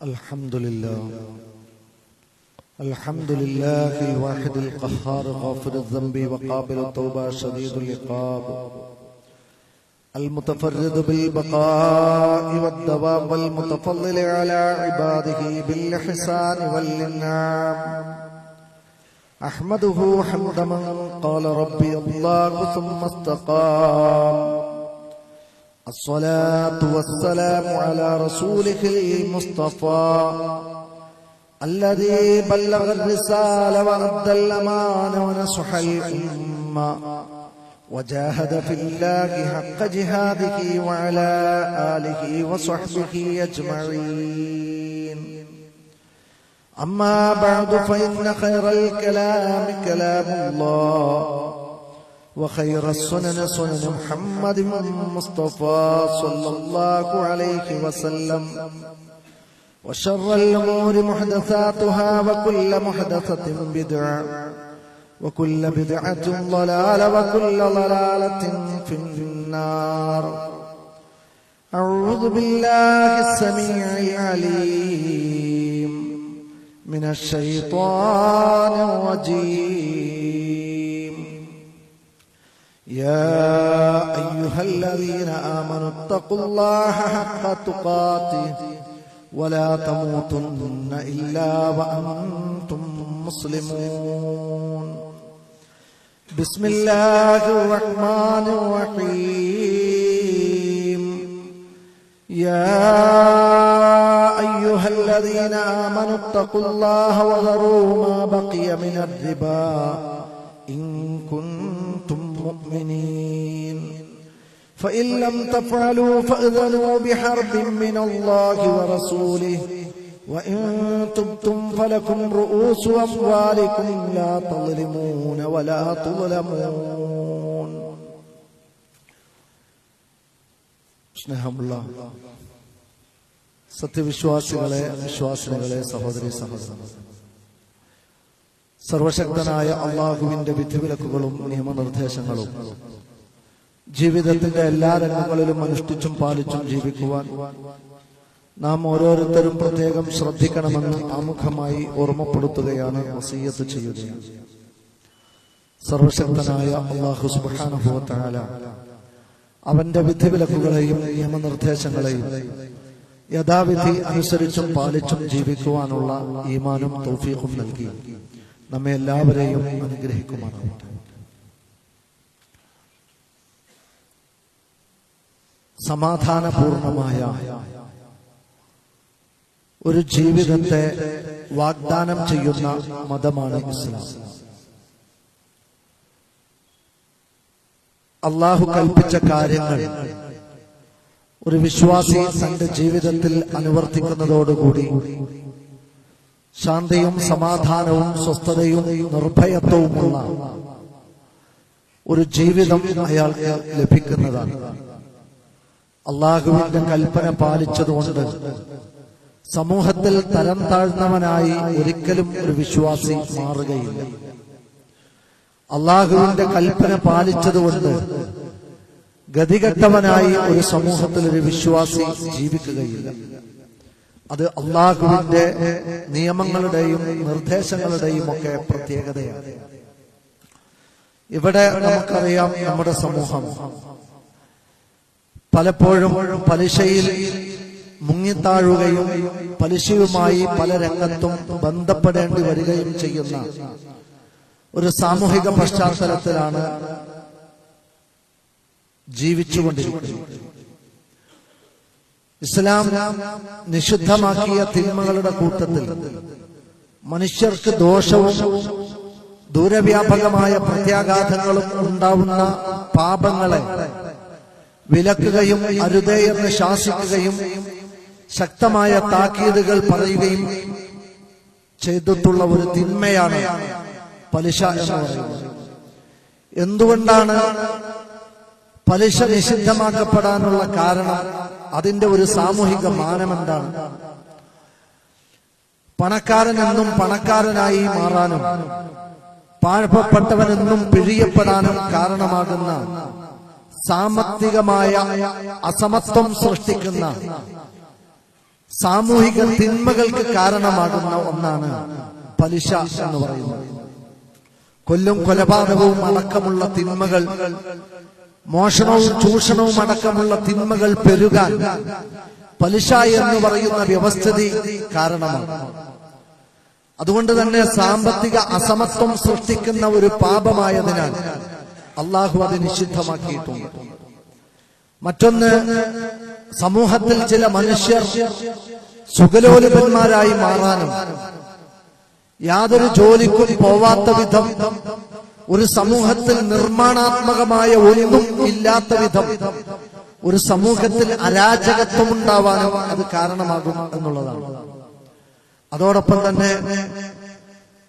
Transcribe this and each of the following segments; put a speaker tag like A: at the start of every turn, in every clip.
A: الحمد لله الواحد القهار غافر الذنب وقابل التوبة شديد العقاب المتفرد بالبقاء والدوام والمتفضل على عباده بالإحسان والإنعام أحمده حمد من قال ربي الله ثم استقام الصلاة والسلام على رسوله المصطفى الذي بلغ الرسالة وأدى الأمانة ونصح الأمة وجاهد في الله حق جهاده وعلى آله وصحبه أجمعين أما بعد فإن خير الكلام كلام الله وخير السنن سنن محمد مصطفى صلى الله عليه وسلم وشر الأمور محدثاتها وكل محدثة بدعة وكل بدعة ضلالة وكل ضلالة في النار. أعوذ بالله السميع العليم من الشيطان الرجيم. يا أيها الذين آمنوا اتقوا الله حق تقاته ولا تموتن إلا وأنتم مسلمون. بسم الله الرحمن الرحيم. يا أيها الذين آمنوا اتقوا الله وذروا ما بقي من الربا إن كنتم مؤمنين فإن لم تفعلوا فأذنوا بحرب من الله ورسوله وإن تبتم فلكم رؤوس أموالكم لا تظلمون ولا تظلمون. സ്നേഹമുള്ള സത്യവിശ്വാസികളെ, വിശ്വാസിനികളെ, സഹോദരി സഹോദരന്മാരെ, സർവശക്തനായ അള്ളാഹുവിന്റെ വിധിവിലക്കുകളും നിയമനിർദ്ദേശങ്ങളും ജീവിതത്തിന്റെ എല്ലാ രംഗങ്ങളിലും അനുഷ്ഠിച്ചും പാലിച്ചും ജീവിക്കുവാൻ നാം ഓരോരുത്തരും പ്രത്യേകം ശ്രദ്ധിക്കണമെന്ന് ആമുഖമായി ഓർമ്മപ്പെടുത്തുകയാണ്, വസിയ്യത്ത് ചെയ്യുകയാണ്. സർവശക്തനായ അല്ലാഹു സുബ്ഹാനഹു വ തആല അവന്റെ വിധിവിലക്കുകളെയും നിയമനിർദ്ദേശങ്ങളെയും യഥാവിധി അനുസരിച്ചും പാലിച്ചും ജീവിക്കുവാനുള്ള ഈമാനും തൗഫീഖും നൽകി നമ്മെ എല്ലാവരെയും അനുഗ്രഹിക്കുമാറാകട്ടെ. സമാധാനപൂർണമായ ഒരു ജീവിതത്തെ വാഗ്ദാനം ചെയ്യുന്ന മതമാണ് ഇസ്ലാം. അള്ളാഹു കൽപ്പിച്ച കാര്യങ്ങൾ ഒരു വിശ്വാസി തന്റെ ജീവിതത്തിൽ അനുവർത്തിക്കുന്നതോടുകൂടി ശാന്തിയും സമാധാനവും സ്വസ്ഥതയും നിർഭയത്വവുമുള്ള ഒരു ജീവിതം അയാൾക്ക് ലഭിക്കുന്നതാണ്. അള്ളാഹുവിന്റെ കൽപ്പന പാലിച്ചതുകൊണ്ട് സമൂഹത്തിൽ തരം താഴ്ന്നവനായി ഒരിക്കലും ഒരു വിശ്വാസി മാറുകയില്ല. അള്ളാഹുവിന്റെ കൽപ്പന പാലിച്ചതുകൊണ്ട് ഗതികെട്ടവനായി ഒരു സമൂഹത്തിൽ ഒരു വിശ്വാസി ജീവിക്കുകയില്ല. അത് അള്ളാഹുവിന്റെ നിയമങ്ങളുടെയും നിർദ്ദേശങ്ങളുടെയും ഒക്കെ പ്രത്യേകതയാണ്. ഇവിടെ നമുക്കറിയാം, നമ്മുടെ സമൂഹം പലപ്പോഴും പലിശയിൽ മുങ്ങിത്താഴുകയും പലിശയുമായി പല രംഗത്തും ബന്ധപ്പെടേണ്ടി വരികയും ചെയ്യുന്ന ഒരു സാമൂഹിക പശ്ചാത്തലത്തിലാണ് ജീവിച്ചുകൊണ്ടിരിക്കുന്നത്. ഇസ്ലാം നിഷിദ്ധമാക്കിയ തിന്മകളുടെ കൂട്ടത്തിൽ മനുഷ്യർക്ക് ദോഷവും ദൂരവ്യാപകമായ പ്രത്യാഘാതങ്ങളും ഉണ്ടാവുന്ന പാപങ്ങളെ വിലക്കുകയും അരുതേ എന്ന് ശാസിക്കുകയും ശക്തമായ താക്കീതുകൾ പറയുകയും ചെയ്തിട്ടുള്ള ഒരു തിന്മയാണ് പലിശ എന്ന് പറയുന്നത്. എന്തുകൊണ്ടാണ് പലിശ നിഷിദ്ധമാക്കപ്പെടാനുള്ള കാരണം? അതിന്റെ ഒരു സാമൂഹിക മാനം എന്താണ്? പണക്കാരനെന്നും പണക്കാരനായി മാറാനും പാഴ്പ്പെട്ടവനെന്നും പിഴിയപ്പെടാനും കാരണമാകുന്ന സാമ്പത്തികമായ അസമത്വം സൃഷ്ടിക്കുന്ന സാമൂഹിക തിന്മകൾക്ക് കാരണമാകുന്ന ഒന്നാണ് പലിശ എന്ന് പറയുന്നത്. കൊല്ലും കൊലപാതകവും അടക്കമുള്ള തിന്മകൾ, മോഷണവും ചൂഷണവും അടക്കമുള്ള തിന്മകൾ പെരുകാൻ പലിശ എന്ന് പറയുന്ന വ്യവസ്ഥിതി കാരണമാണ്. അതുകൊണ്ട് തന്നെ സാമ്പത്തിക അസമത്വം സൃഷ്ടിക്കുന്ന ഒരു പാപമായതിനാൽ അള്ളാഹു അത് നിഷിദ്ധമാക്കിയിട്ടുണ്ട്. മറ്റൊന്ന്, സമൂഹത്തിൽ ചില മനുഷ്യർ സുഖലോലുപന്മാരായി മാറാനും യാതൊരു ജോലിക്കും പോവാത്ത വിധം, ഒരു സമൂഹത്തിൽ നിർമ്മാണാത്മകമായ ഒന്നും ഇല്ലാത്ത വിധം ഒരു സമൂഹത്തിൽ അരാജകത്വം ഉണ്ടാവാനും അത് കാരണമാകും എന്നുള്ളതാണ്. അതോടൊപ്പം തന്നെ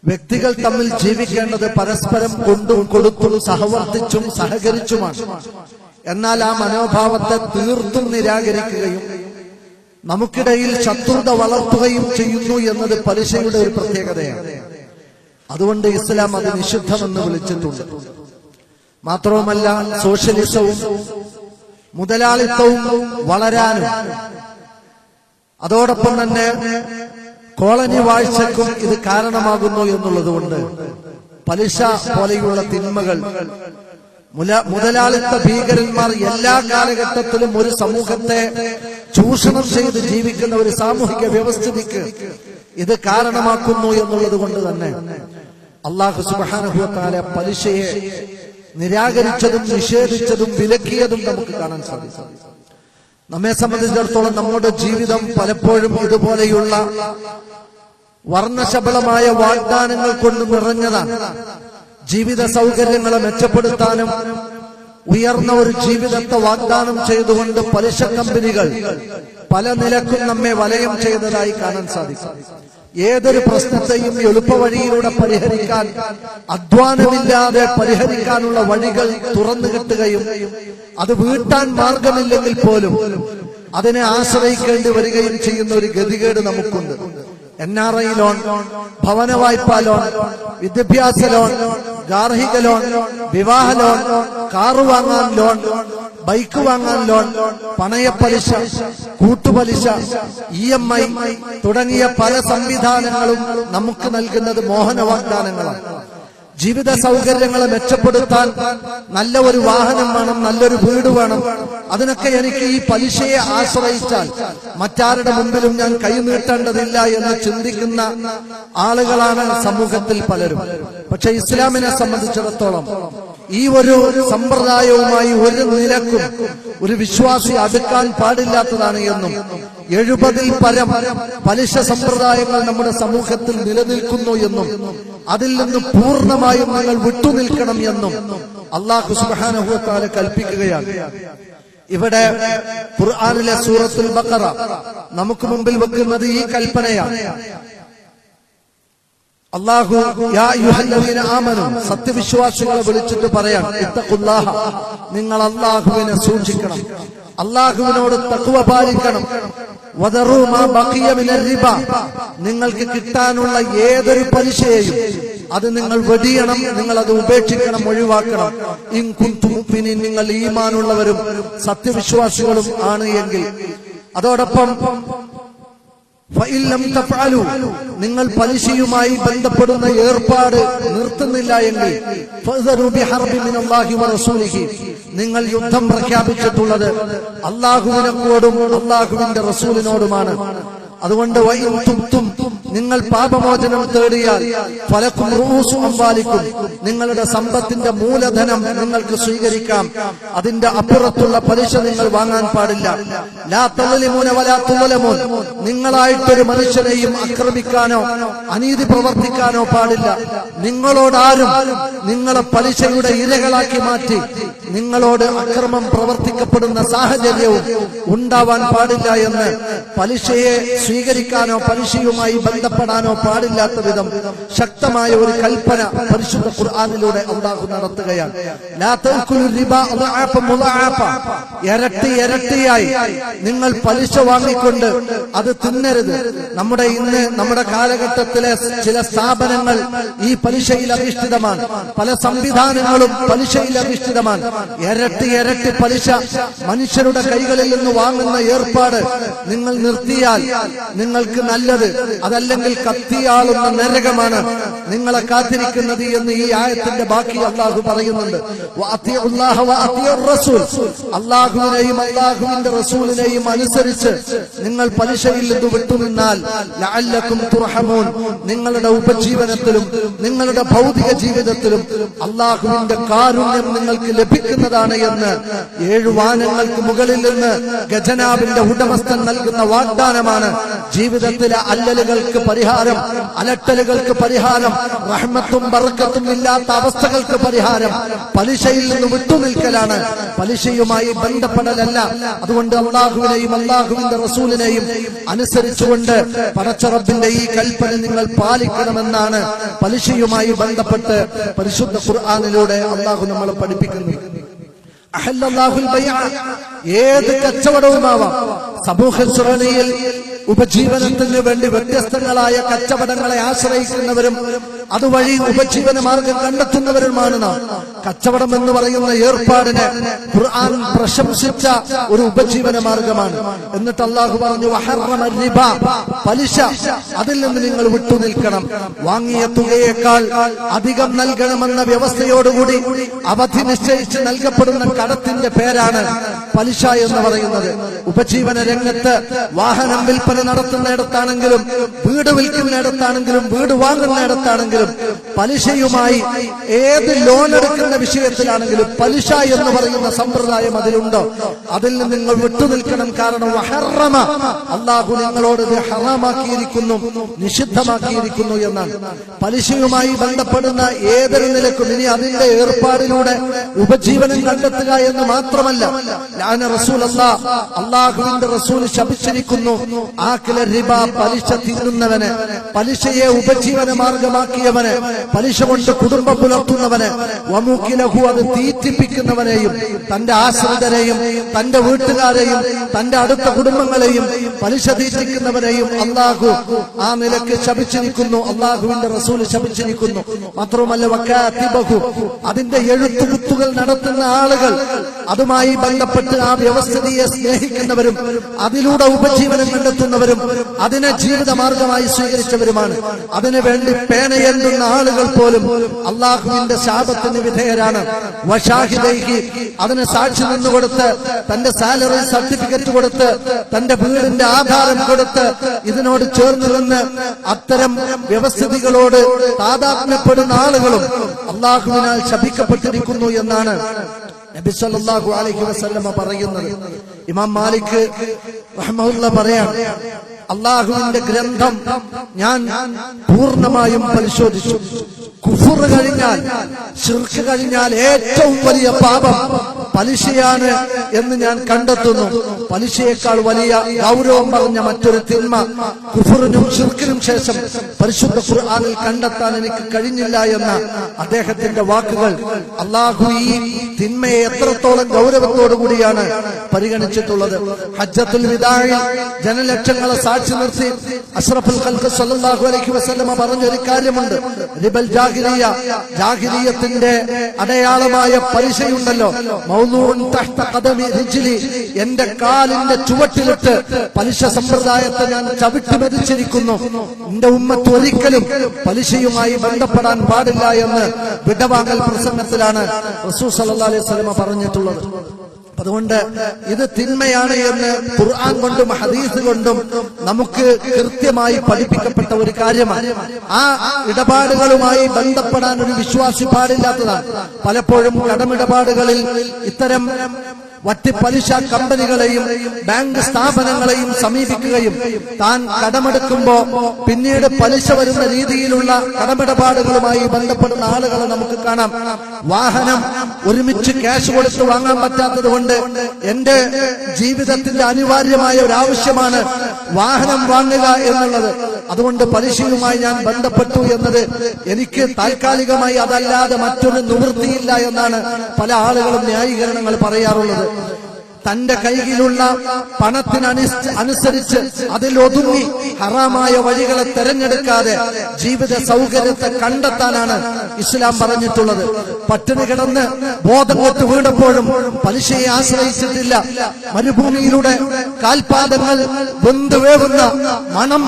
A: വ്യക്തികൾ തമ്മിൽ ജീവിക്കേണ്ടത് പരസ്പരം കൊണ്ടും കൊടുത്തും സഹവർത്തിച്ചും സഹകരിച്ചുമാണ്. എന്നാൽ ആ മനോഭാവത്തെ തീർത്തും നിരാകരിക്കുകയും നമുക്കിടയിൽ ശത്രുത വളർത്തുകയും ചെയ്യുന്നു എന്നത് പലിശയുടെ ഒരു പ്രത്യേകതയാണ്. അതുകൊണ്ട് ഇസ്ലാം അത് നിഷിദ്ധമെന്ന് വിളിച്ചിട്ടുണ്ട്. മാത്രവുമല്ല, സോഷ്യലിസവും മുതലാളിത്തവും വളരാനും അതോടൊപ്പം തന്നെ കോളനി വാഴ്ചയ്ക്കും ഇത് കാരണമാകുന്നു എന്നുള്ളതുകൊണ്ട് പലിശ പോലെയുള്ള തിന്മകൾ, മുതലാളിത്ത ഭീകരന്മാർ എല്ലാ കാലഘട്ടത്തിലും ഒരു സമൂഹത്തെ ചൂഷണം ചെയ്ത് ജീവിക്കുന്ന ഒരു സാമൂഹിക വ്യവസ്ഥിതിക്ക് ഇത് കാരണമാക്കുന്നു എന്നുള്ളത് കൊണ്ട് തന്നെ അല്ലാഹു സുബ്ഹാനഹു വ തആല പലിശയെ നിരാകരിച്ചതും നിഷേധിച്ചതും വിലക്കിയതും നമുക്ക് കാണാൻ സാധിക്കും. നമ്മെ സംബന്ധിച്ചിടത്തോളം നമ്മുടെ ജീവിതം പലപ്പോഴും ഇതുപോലെയുള്ള വർണ്ണശബളമായ വാഗ്ദാനങ്ങൾ കൊണ്ട് നിറഞ്ഞതാണ്. ജീവിത സൗകര്യങ്ങളെ മെച്ചപ്പെടുത്താനും ഉയർന്ന ഒരു ജീവിതത്തെ വാഗ്ദാനം ചെയ്തുകൊണ്ട് പലിശ കമ്പനികൾ പല നിലക്കും നമ്മെ വലയം ചെയ്തതായി കാണാൻ സാധിക്കും. ഏതൊരു പ്രശ്നത്തെയും എളുപ്പവഴിയിലൂടെ പരിഹരിക്കാൻ, അധ്വാനമില്ലാതെ പരിഹരിക്കാനുള്ള വഴികൾ തുറന്നു കിട്ടുകയും അത് വീട്ടാൻ മാർഗമില്ലെങ്കിൽ പോലും അതിനെ ആശ്രയിക്കേണ്ടി വരികയും ചെയ്യുന്ന ഒരു ഗതികേട് നമുക്കുണ്ട്. NRI ലോൺ, ഭവന വായ്പാ ലോൺ, വിദ്യാഭ്യാസ ലോൺ, ഗാർഹിക ലോൺ, വിവാഹ ലോൺ, കാറ് വാങ്ങാൻ ലോൺ, ബൈക്ക് വാങ്ങാൻ ലോൺ, പണയപ്പലിശ, കൂട്ടുപലിശ, EMI തുടങ്ങിയ പല സംവിധാനങ്ങളും നമുക്ക് നൽകുന്നത് മോഹന വാഗ്ദാനങ്ങളാണ്. ജീവിത സൗകര്യങ്ങളെ മെച്ചപ്പെടുത്താൻ നല്ല ഒരു വാഹനം വേണം, നല്ലൊരു വീട് വേണം. അതിനൊക്കെ എനിക്ക് ഈ പലിശയെ ആശ്രയിച്ചാൽ മറ്റാരുടെ മുമ്പിലും ഞാൻ കൈനീട്ടേണ്ടതില്ല എന്ന് ചിന്തിക്കുന്ന ആളുകളാണ് സമൂഹത്തിൽ പലരും. പക്ഷെ ഇസ്ലാമിനെ സംബന്ധിച്ചിടത്തോളം ഈ ഒരു സമ്പ്രദായവുമായി ഒരു നിലക്കും ഒരു വിശ്വാസി അടുക്കാൻ പാടില്ലാത്തതാണ് എന്നും 70-ൽ പരം പലിശ സമ്പ്രദായങ്ങൾ നമ്മുടെ സമൂഹത്തിൽ നിലനിൽക്കുന്നു എന്നും അതിൽ നിന്ന് പൂർണ്ണമായും നിങ്ങൾ വിട്ടുനിൽക്കണം എന്നും അല്ലാഹു സുബ്ഹാനഹു വ തആല കൽപ്പിക്കുകയാണ്. ഇവിടെ ഖുർആനിലെ സൂറത്തുൽ ബഖറ നമുക്ക് മുമ്പിൽ വെക്കുന്നത് ഈ കൽപ്പനയാണ്. അല്ലാഹു യാ അയ്യുഹല്ലദീന ആമനൂ, സത്യവിശ്വാസികളെ വിളിച്ചിട്ട് പറയാണ്, ഇത്തഖുല്ലാഹ, നിങ്ങൾ അല്ലാഹുവിനെ സൂക്ഷിക്കണം, അല്ലാഹുവിനോട് തഖ്വ പാലിക്കണം. വദറൂ മാ ബഖിയ മിനർ റിബ, നിങ്ങൾക്ക് കിട്ടാനുള്ള ഏതൊരു പലിശയെയും അത് നിങ്ങൾ വെടിയണം, നിങ്ങൾ അത് ഉപേക്ഷിക്കണം, ഒഴിവാക്കണം. ഇൻ കുൻതും മുഅ്മിനീൻ, നിങ്ങൾ ഈമാനുള്ളവരും സത്യവിശ്വാസികളും ആണ് എങ്കിൽ. അതോടൊപ്പം ഫഇല്ലം തഫഅലു, നിങ്ങൾ പലിശയുമായി ബന്ധപ്പെടുന്ന ഏർപ്പാട് നിർത്തുന്നില്ല എങ്കിൽ ഫഅ്ദറു ബിഹർബിൻ മിനല്ലാഹി വറസൂലിഹി, നിങ്ങൾ യുദ്ധം പ്രഖ്യാപിച്ചിട്ടുള്ളത് അല്ലാഹുവിനോടും അല്ലാഹുവിന്റെ റസൂലിനോടുമാണ്. അതുകൊണ്ട് വഇൻ തുബ്തും, നിങ്ങൾ പാപമോചനം തേടിയാൽ ഫലക്കും റൂസു അംവാലിക്കും, നിങ്ങളുടെ സമ്പത്തിന്റെ മൂലധനം നിങ്ങൾക്ക് സ്വീകരിക്കാം, അതിന്റെ അപ്പുറത്തുള്ള പലിശ നിങ്ങൾ വാങ്ങാൻ പാടില്ല. ലാ തളിമൂന വലാ തുളമൂൻ, നിങ്ങളായിട്ടൊരു മനുഷ്യനെയും ആക്രമിക്കാനോ അനീതി പ്രവർത്തിക്കാനോ പാടില്ല. നിങ്ങളോടാരും നിങ്ങളെ പലിശയുടെ ഇരകളാക്കി മാറ്റി നിങ്ങളോട് അക്രമം പ്രവർത്തിക്കപ്പെടുന്ന സാഹചര്യവും ഉണ്ടാവാൻ പാടില്ല എന്ന് പലിശയെ സ്വീകരിക്കാനോ പലിശയുമായി ബന്ധപ്പെടാനോ പാടില്ലാത്ത വിധം ശക്തമായ ഒരു കൽപ്പന പരിശുദ്ധ ഖുർആനിലൂടെ അല്ലാഹു നടത്തുകയാണ്. ലാ തഅകുലു റിബ അദ്ആഫ മുളഅഫ, ഇരട്ടി ഇരട്ടിയായി നിങ്ങൾ പലിശ വാങ്ങിക്കൊണ്ട് അത് തിന്നരുത്. നമ്മുടെ കാലഘട്ടത്തിലെ ചില സ്ഥാപനങ്ങൾ ഈ പലിശയിൽ അധിഷ്ഠിതമാണ്, പല സംവിധാനങ്ങളും പലിശയിൽ അധിഷ്ഠിതമാണ്. ഇരട്ടി ഇരട്ടി പലിശ മനുഷ്യരുടെ കൈകളിൽ നിന്ന് വാങ്ങുന്ന ഏർപ്പാട് നിങ്ങൾ നിർത്തിയാൽ നിങ്ങൾക്ക് നല്ലത്. അതല്ലെങ്കിൽ കത്തിയാളുന്ന നരകമാണ് നിങ്ങളെ കാത്തിരിക്കുന്നത് എന്ന് ഈ ആയത്തിന്റെ ബാക്കി അള്ളാഹു പറയുന്നുണ്ട്. അള്ളാഹുവിനെയും അള്ളാഹുവിന്റെ റസൂലിനെയും അനുസരിച്ച് നിങ്ങൾ പലിശയിൽ നിന്ന് വിട്ടുനിന്നാൽ ലഅല്ലക്കും തുർഹമൂൻ, നിങ്ങളുടെ ഉപജീവനത്തിലും നിങ്ങളുടെ ഭൗതിക ജീവിതത്തിലും അള്ളാഹുവിന്റെ കാരുണ്യം നിങ്ങൾക്ക് ലഭിക്കുന്നതാണ് എന്ന് 7 വാനങ്ങൾക്ക് മുകളിൽ നിന്ന് ഖജനാവിന്റെ ഉടമസ്ഥൻ നൽകുന്ന വാഗ്ദാനമാണ്. ജീവിതത്തിലെ അല്ലലുകൾക്ക് പരിഹാരം, അലട്ടലുകൾക്ക് പരിഹാരം, റഹ്മത്തും ബർക്കത്തും ഇല്ലാത്ത അവസ്ഥകൾക്ക് പരിഹാരം പലിശയിൽ നിന്ന് വിട്ടുനിൽക്കലാണ്, പലിശയുമായി ബന്ധപ്പെടലല്ല. അതുകൊണ്ട് അള്ളാഹുവിനെയും അള്ളാഹുവിന്റെ റസൂലിനെയും അനുസരിച്ചുകൊണ്ട് പടച്ച റബ്ബിന്റെ ഈ കൽപ്പന നിങ്ങൾ പാലിക്കണമെന്നാണ് പലിശയുമായി ബന്ധപ്പെട്ട് പരിശുദ്ധ ഖുർആനിലൂടെ അള്ളാഹു നമ്മളെ പഠിപ്പിക്കുന്നു. അഹല്ലല്ലാഹുൽ ബൈഅ, ഏത് കച്ചവടവുമാവാം. സമൂഹ ശ്രേണിയിൽ ഉപജീവനത്തിന് വേണ്ടി വ്യത്യസ്തങ്ങളായ കച്ചവടങ്ങളെ ആശ്രയിക്കുന്നവരും അതുവഴി ഉപജീവന മാർഗം കണ്ടെത്തുന്നവരുമാണ് നാം. കച്ചവടം എന്ന് പറയുന്ന ഏർപ്പാടിനെ ഖുർആൻ പ്രശംസിച്ച ഒരു ഉപജീവന മാർഗമാണ്. എന്നിട്ട് അല്ലാഹു പറഞ്ഞു വഹറമ റിബ, പലിശ, അതിൽ നിന്ന് നിങ്ങൾ വിട്ടുനിൽക്കണം. വാങ്ങിയ തുകയേക്കാൾ അധികം നൽകണമെന്ന വ്യവസ്ഥയോടുകൂടി അവധി നിശ്ചയിച്ച് നൽകപ്പെടുന്ന കടത്തിന്റെ പേരാണ് പലിശ എന്ന് പറയുന്നത്. ഉപജീവന രംഗത്ത് വാഹനം വിൽപ്പന നടത്തുന്നിടത്താണെങ്കിലും വീട് വിൽക്കുന്നിടത്താണെങ്കിലും വീട് വാങ്ങുന്നിടത്താണെങ്കിലും പലിശയുമായി ഏത് ലോൺ എടുക്കുന്ന വിഷയത്തിലാണെങ്കിലും പലിശ എന്ന് പറയുന്ന സമ്പ്രദായം അതിലുണ്ടോ, അതിൽ നിന്ന് നിങ്ങൾ വിട്ടുനിൽക്കണം. കാരണം വഹറമ, അല്ലാഹു നിങ്ങളോട് ഇത് ഹറാമാക്കിയിരിക്കുന്നു, നിഷിദ്ധമാക്കിയിരിക്കുന്നു എന്നാണ്. പലിശയുമായി ബന്ധപ്പെടുന്ന ഏതൊരു നിലക്കും ഇനി അതിന്റെ ഏർപ്പാടിലൂടെ ഉപജീവനം കണ്ടെത്തുക എന്ന് മാത്രമല്ല, ലഅന റസൂലല്ലാഹ്, അല്ലാഹുവിന്റെ റസൂൽ ശപിച്ചിരിക്കുന്നു ആക്കില റിബ, പലിശ തിന്നുന്നവന്, പലിശയെ ഉപജീവന മാർഗമാക്കിയവന്, പലിശ കൊണ്ട് കുടുംബം പുലർത്തുന്നവന്, വമുക്കിലഹു, അത് തീറ്റിപ്പിക്കുന്നവനെയും തന്റെ ആശ്രിതരെയും തന്റെ വീട്ടുകാരെയും തന്റെ അടുത്ത കുടുംബങ്ങളെയും പലിശ തീറ്റിക്കുന്നവനെയും അല്ലാഹു ആ നിലക്ക് ശപിച്ചിരിക്കുന്നു, അല്ലാഹുവിന്റെ റസൂൽ ശപിച്ചിരിക്കുന്നു. മാത്രമല്ല വകാതിബഹു, അതിന്റെ എഴുത്തുകുത്തുകൾ നടത്തുന്ന ആളുകൾ, അതുമായി ബന്ധപ്പെട്ട് ആ വ്യവസ്ഥിതിയെ സ്നേഹിക്കുന്നവരും അതിലൂടെ ഉപജീവനം കണ്ടെത്തുന്നവരും അതിനെ ജീവിത മാർഗമായി സ്വീകരിച്ചവരുമാണ്. അതിനുവേണ്ടി പേനയെഴുതുന്ന ആളുകൾ പോലും അള്ളാഹുവിന്റെ ശാപത്തിന് വിധേയരാണ്. വശാഹിദൈഹി, അതിന് സാക്ഷി നിന്നുകൊടുത്ത് തന്റെ സാലറി സർട്ടിഫിക്കറ്റ് കൊടുത്ത് തന്റെ വീടിന്റെ ആധാരം കൊടുത്ത് ഇതിനോട് ചേർന്ന് നിന്ന് അത്തരം വ്യവസ്ഥിതികളോട് താദാത്മ്യപ്പെടുന്ന ആളുകളും അള്ളാഹുവിനാൽ ശപിക്കപ്പെട്ടിരിക്കുന്നു എന്നാണ് നബി സല്ലല്ലാഹു അലൈഹി വസല്ലമ പറയുന്നത്. ഇമാം മാലിക് റഹ്മഹുല്ലാഹ് പറയാം, അള്ളാഹുവിന്റെ ഗ്രന്ഥം ഞാൻ പൂർണ്ണമായും പരിശോധിച്ചു. കുഫർ കഴിഞ്ഞാൽ, ശിർക്ക് കഴിഞ്ഞാൽ ഏറ്റവും വലിയ പാപം പലിശയാണ് എന്ന് ഞാൻ കണ്ടെത്തുന്നു. പലിശയേക്കാൾ വലിയ ഗൗരവം പറഞ്ഞ മറ്റൊരു തിന്മ കുഫറിനും ശിർക്കിനും ശേഷം പരിശുദ്ധ ഖുർആനിൽ കണ്ടെത്താൻ എനിക്ക് കഴിഞ്ഞില്ല എന്ന അദ്ദേഹത്തിന്റെ വാക്കുകൾ. അള്ളാഹു ഈ തിന്മയെ എത്രത്തോളം ഗൗരവത്തോടുകൂടിയാണ് പരിഗണിച്ചിട്ടുള്ളത്. ഹജ്ജത്തുൽ വിദാഇൽ ജനലക്ഷങ്ങളെ സാക്ഷി നിർത്തി അഷ്റഫുൽ ഖൽഖ് സല്ലല്ലാഹു അലൈഹി വസല്ലമ പറഞ്ഞൊരു കാര്യമുണ്ട്. റിബൽ ജാഹിലിയ, ജാഹിലിയത്തിന്റെ അടയാളമായ പലിശയുണ്ടല്ലോ, മൗദൂഉൻ തഹ്ത ഖദമി റിജ്ലി, എന്റെ കാലിന്റെ ചുവട്ടിലിട്ട് പലിശ സമ്പ്രദായത്തെ ഞാൻ ചവിട്ടി മെതിച്ചിരിക്കുന്നു. എന്റെ ഉമ്മത്ത് ഒരിക്കലും പലിശയുമായി ബന്ധപ്പെടാൻ പാടില്ല എന്ന് വിടവാങ്ങൽ പ്രസംഗത്തിലാണ് റസൂൽ സല്ലല്ലാഹു അലൈഹി വസല്ലമ പറഞ്ഞിട്ടുള്ളത്. അതുകൊണ്ട് ഇത് തിന്മയാണ് എന്ന് ഖുർആൻ കൊണ്ടും ഹദീസ് കൊണ്ടും നമുക്ക് കൃത്യമായി പഠിപ്പിക്കപ്പെട്ട ഒരു കാര്യമാണ്. ആ ഇടപാടുകളുമായി ബന്ധപ്പെടാൻ ഒരു വിശ്വാസി പാടില്ലാത്തതാണ്. പലപ്പോഴും കടമിടപാടുകളിൽ ഇത്തരം വട്ടിപ്പലിശ കമ്പനികളെയും ബാങ്ക് സ്ഥാപനങ്ങളെയും സമീപിക്കുകയും താൻ കടമെടുക്കുമ്പോ പിന്നീട് പലിശ വരുന്ന രീതിയിലുള്ള കടമിടപാടുകളുമായി ബന്ധപ്പെടുന്ന ആളുകളെ നമുക്ക് കാണാം. വാഹനം ഒരുമിച്ച് ക്യാഷ് കൊടുത്ത് വാങ്ങാൻ പറ്റാത്തത് കൊണ്ട് എന്റെ ജീവിതത്തിന്റെ അനിവാര്യമായ ഒരു ആവശ്യമാണ് വാഹനം വാങ്ങുക എന്നുള്ളത്, അതുകൊണ്ട് പലിശയുമായി ഞാൻ ബന്ധപ്പെട്ടു എന്നത് എനിക്ക് താൽക്കാലികമായി അതല്ലാതെ മറ്റൊരു നിവൃത്തിയില്ല എന്നാണ് പല ആളുകളും ന്യായീകരണങ്ങൾ പറയാറുള്ളത്. തന്റെ കൈയിലുള്ള പണത്തിനനുസരിച്ച് അതിലൊതുങ്ങി ഹറാമായ വഴികളെ തെരഞ്ഞെടുക്കാതെ ജീവിത സൗകര്യത്തെ കണ്ടെത്താനാണ് ഇസ്ലാം പറഞ്ഞിട്ടുള്ളത്. പട്ടിണി കിടന്ന് ബോധം കെട്ട് വീണപ്പോഴും പലിശയെ ആശ്രയിച്ചിട്ടില്ല. മരുഭൂമിയിലൂടെ കാൽപാദങ്ങൾ വെന്തുവേവുന്ന മണം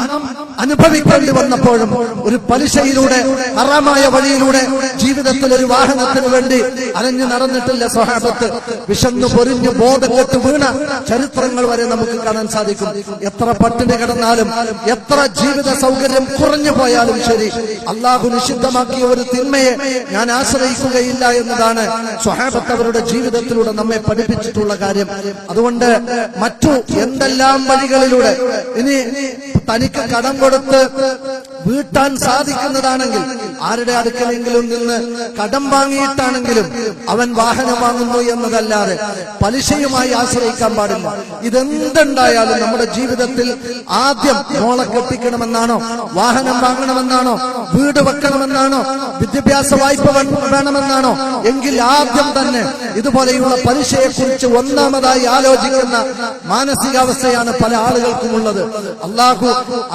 A: അനുഭവിക്കേണ്ടി വന്നപ്പോഴും ഒരു പലിശയിലൂടെ ഹറാമായ വഴിയിലൂടെ ജീവിതത്തിൽ ഒരു വാഹനത്തിന് വേണ്ടി അലഞ്ഞു നടന്നിട്ടില്ല സ്വഹാബത്ത്. വിശന്നു പൊരിഞ്ഞു ബോധം കെട്ട് വീണ ചരിത്രങ്ങൾ വരെ നമുക്ക് കാണാൻ സാധിക്കും. എത്ര പട്ടിണി കിടന്നാലും എത്ര ജീവിത സൗകര്യം കുറഞ്ഞു പോയാലും ശരി, അള്ളാഹു നിഷിദ്ധമാക്കിയ ഒരു തിന്മയെ ഞാൻ ആശ്രയിക്കുകയില്ല എന്നതാണ് സ്വഹാബത്ത് അവരുടെ ജീവിതത്തിലൂടെ നമ്മെ പഠിപ്പിച്ചിട്ടുള്ള കാര്യം. അതുകൊണ്ട് മറ്റു എന്തെല്ലാം വഴികളിലൂടെ ഇനി തനിക്ക് കടം കൊടുത്ത് വീട്ടാൻ സാധിക്കുന്നതാണെങ്കിൽ, ആരുടെ അടുക്കലെങ്കിലും നിന്ന് കടം വാങ്ങിയിട്ടാണെങ്കിലും അവൻ വാഹനം വാങ്ങുന്നു എന്നതല്ലാതെ പലിശയുമായി ആശ്രയിക്കാൻ പാടില്ല. ഇതെന്തുണ്ടായാലും നമ്മുടെ ജീവിതത്തിൽ ആദ്യം മോളെ കെട്ടിക്കണമെന്നാണോ, വാഹനം വാങ്ങണമെന്നാണോ, വീട് വെക്കണമെന്നാണോ, വിദ്യാഭ്യാസ വായ്പ വേണമെന്നാണോ, എങ്കിൽ ആദ്യം തന്നെ ഇതുപോലെയുള്ള പലിശയെ കുറിച്ച് ഒന്നാമതായി ആലോചിക്കുന്ന മാനസികാവസ്ഥയാണ് പല ആളുകൾക്കും ഉള്ളത്. അള്ളാഹു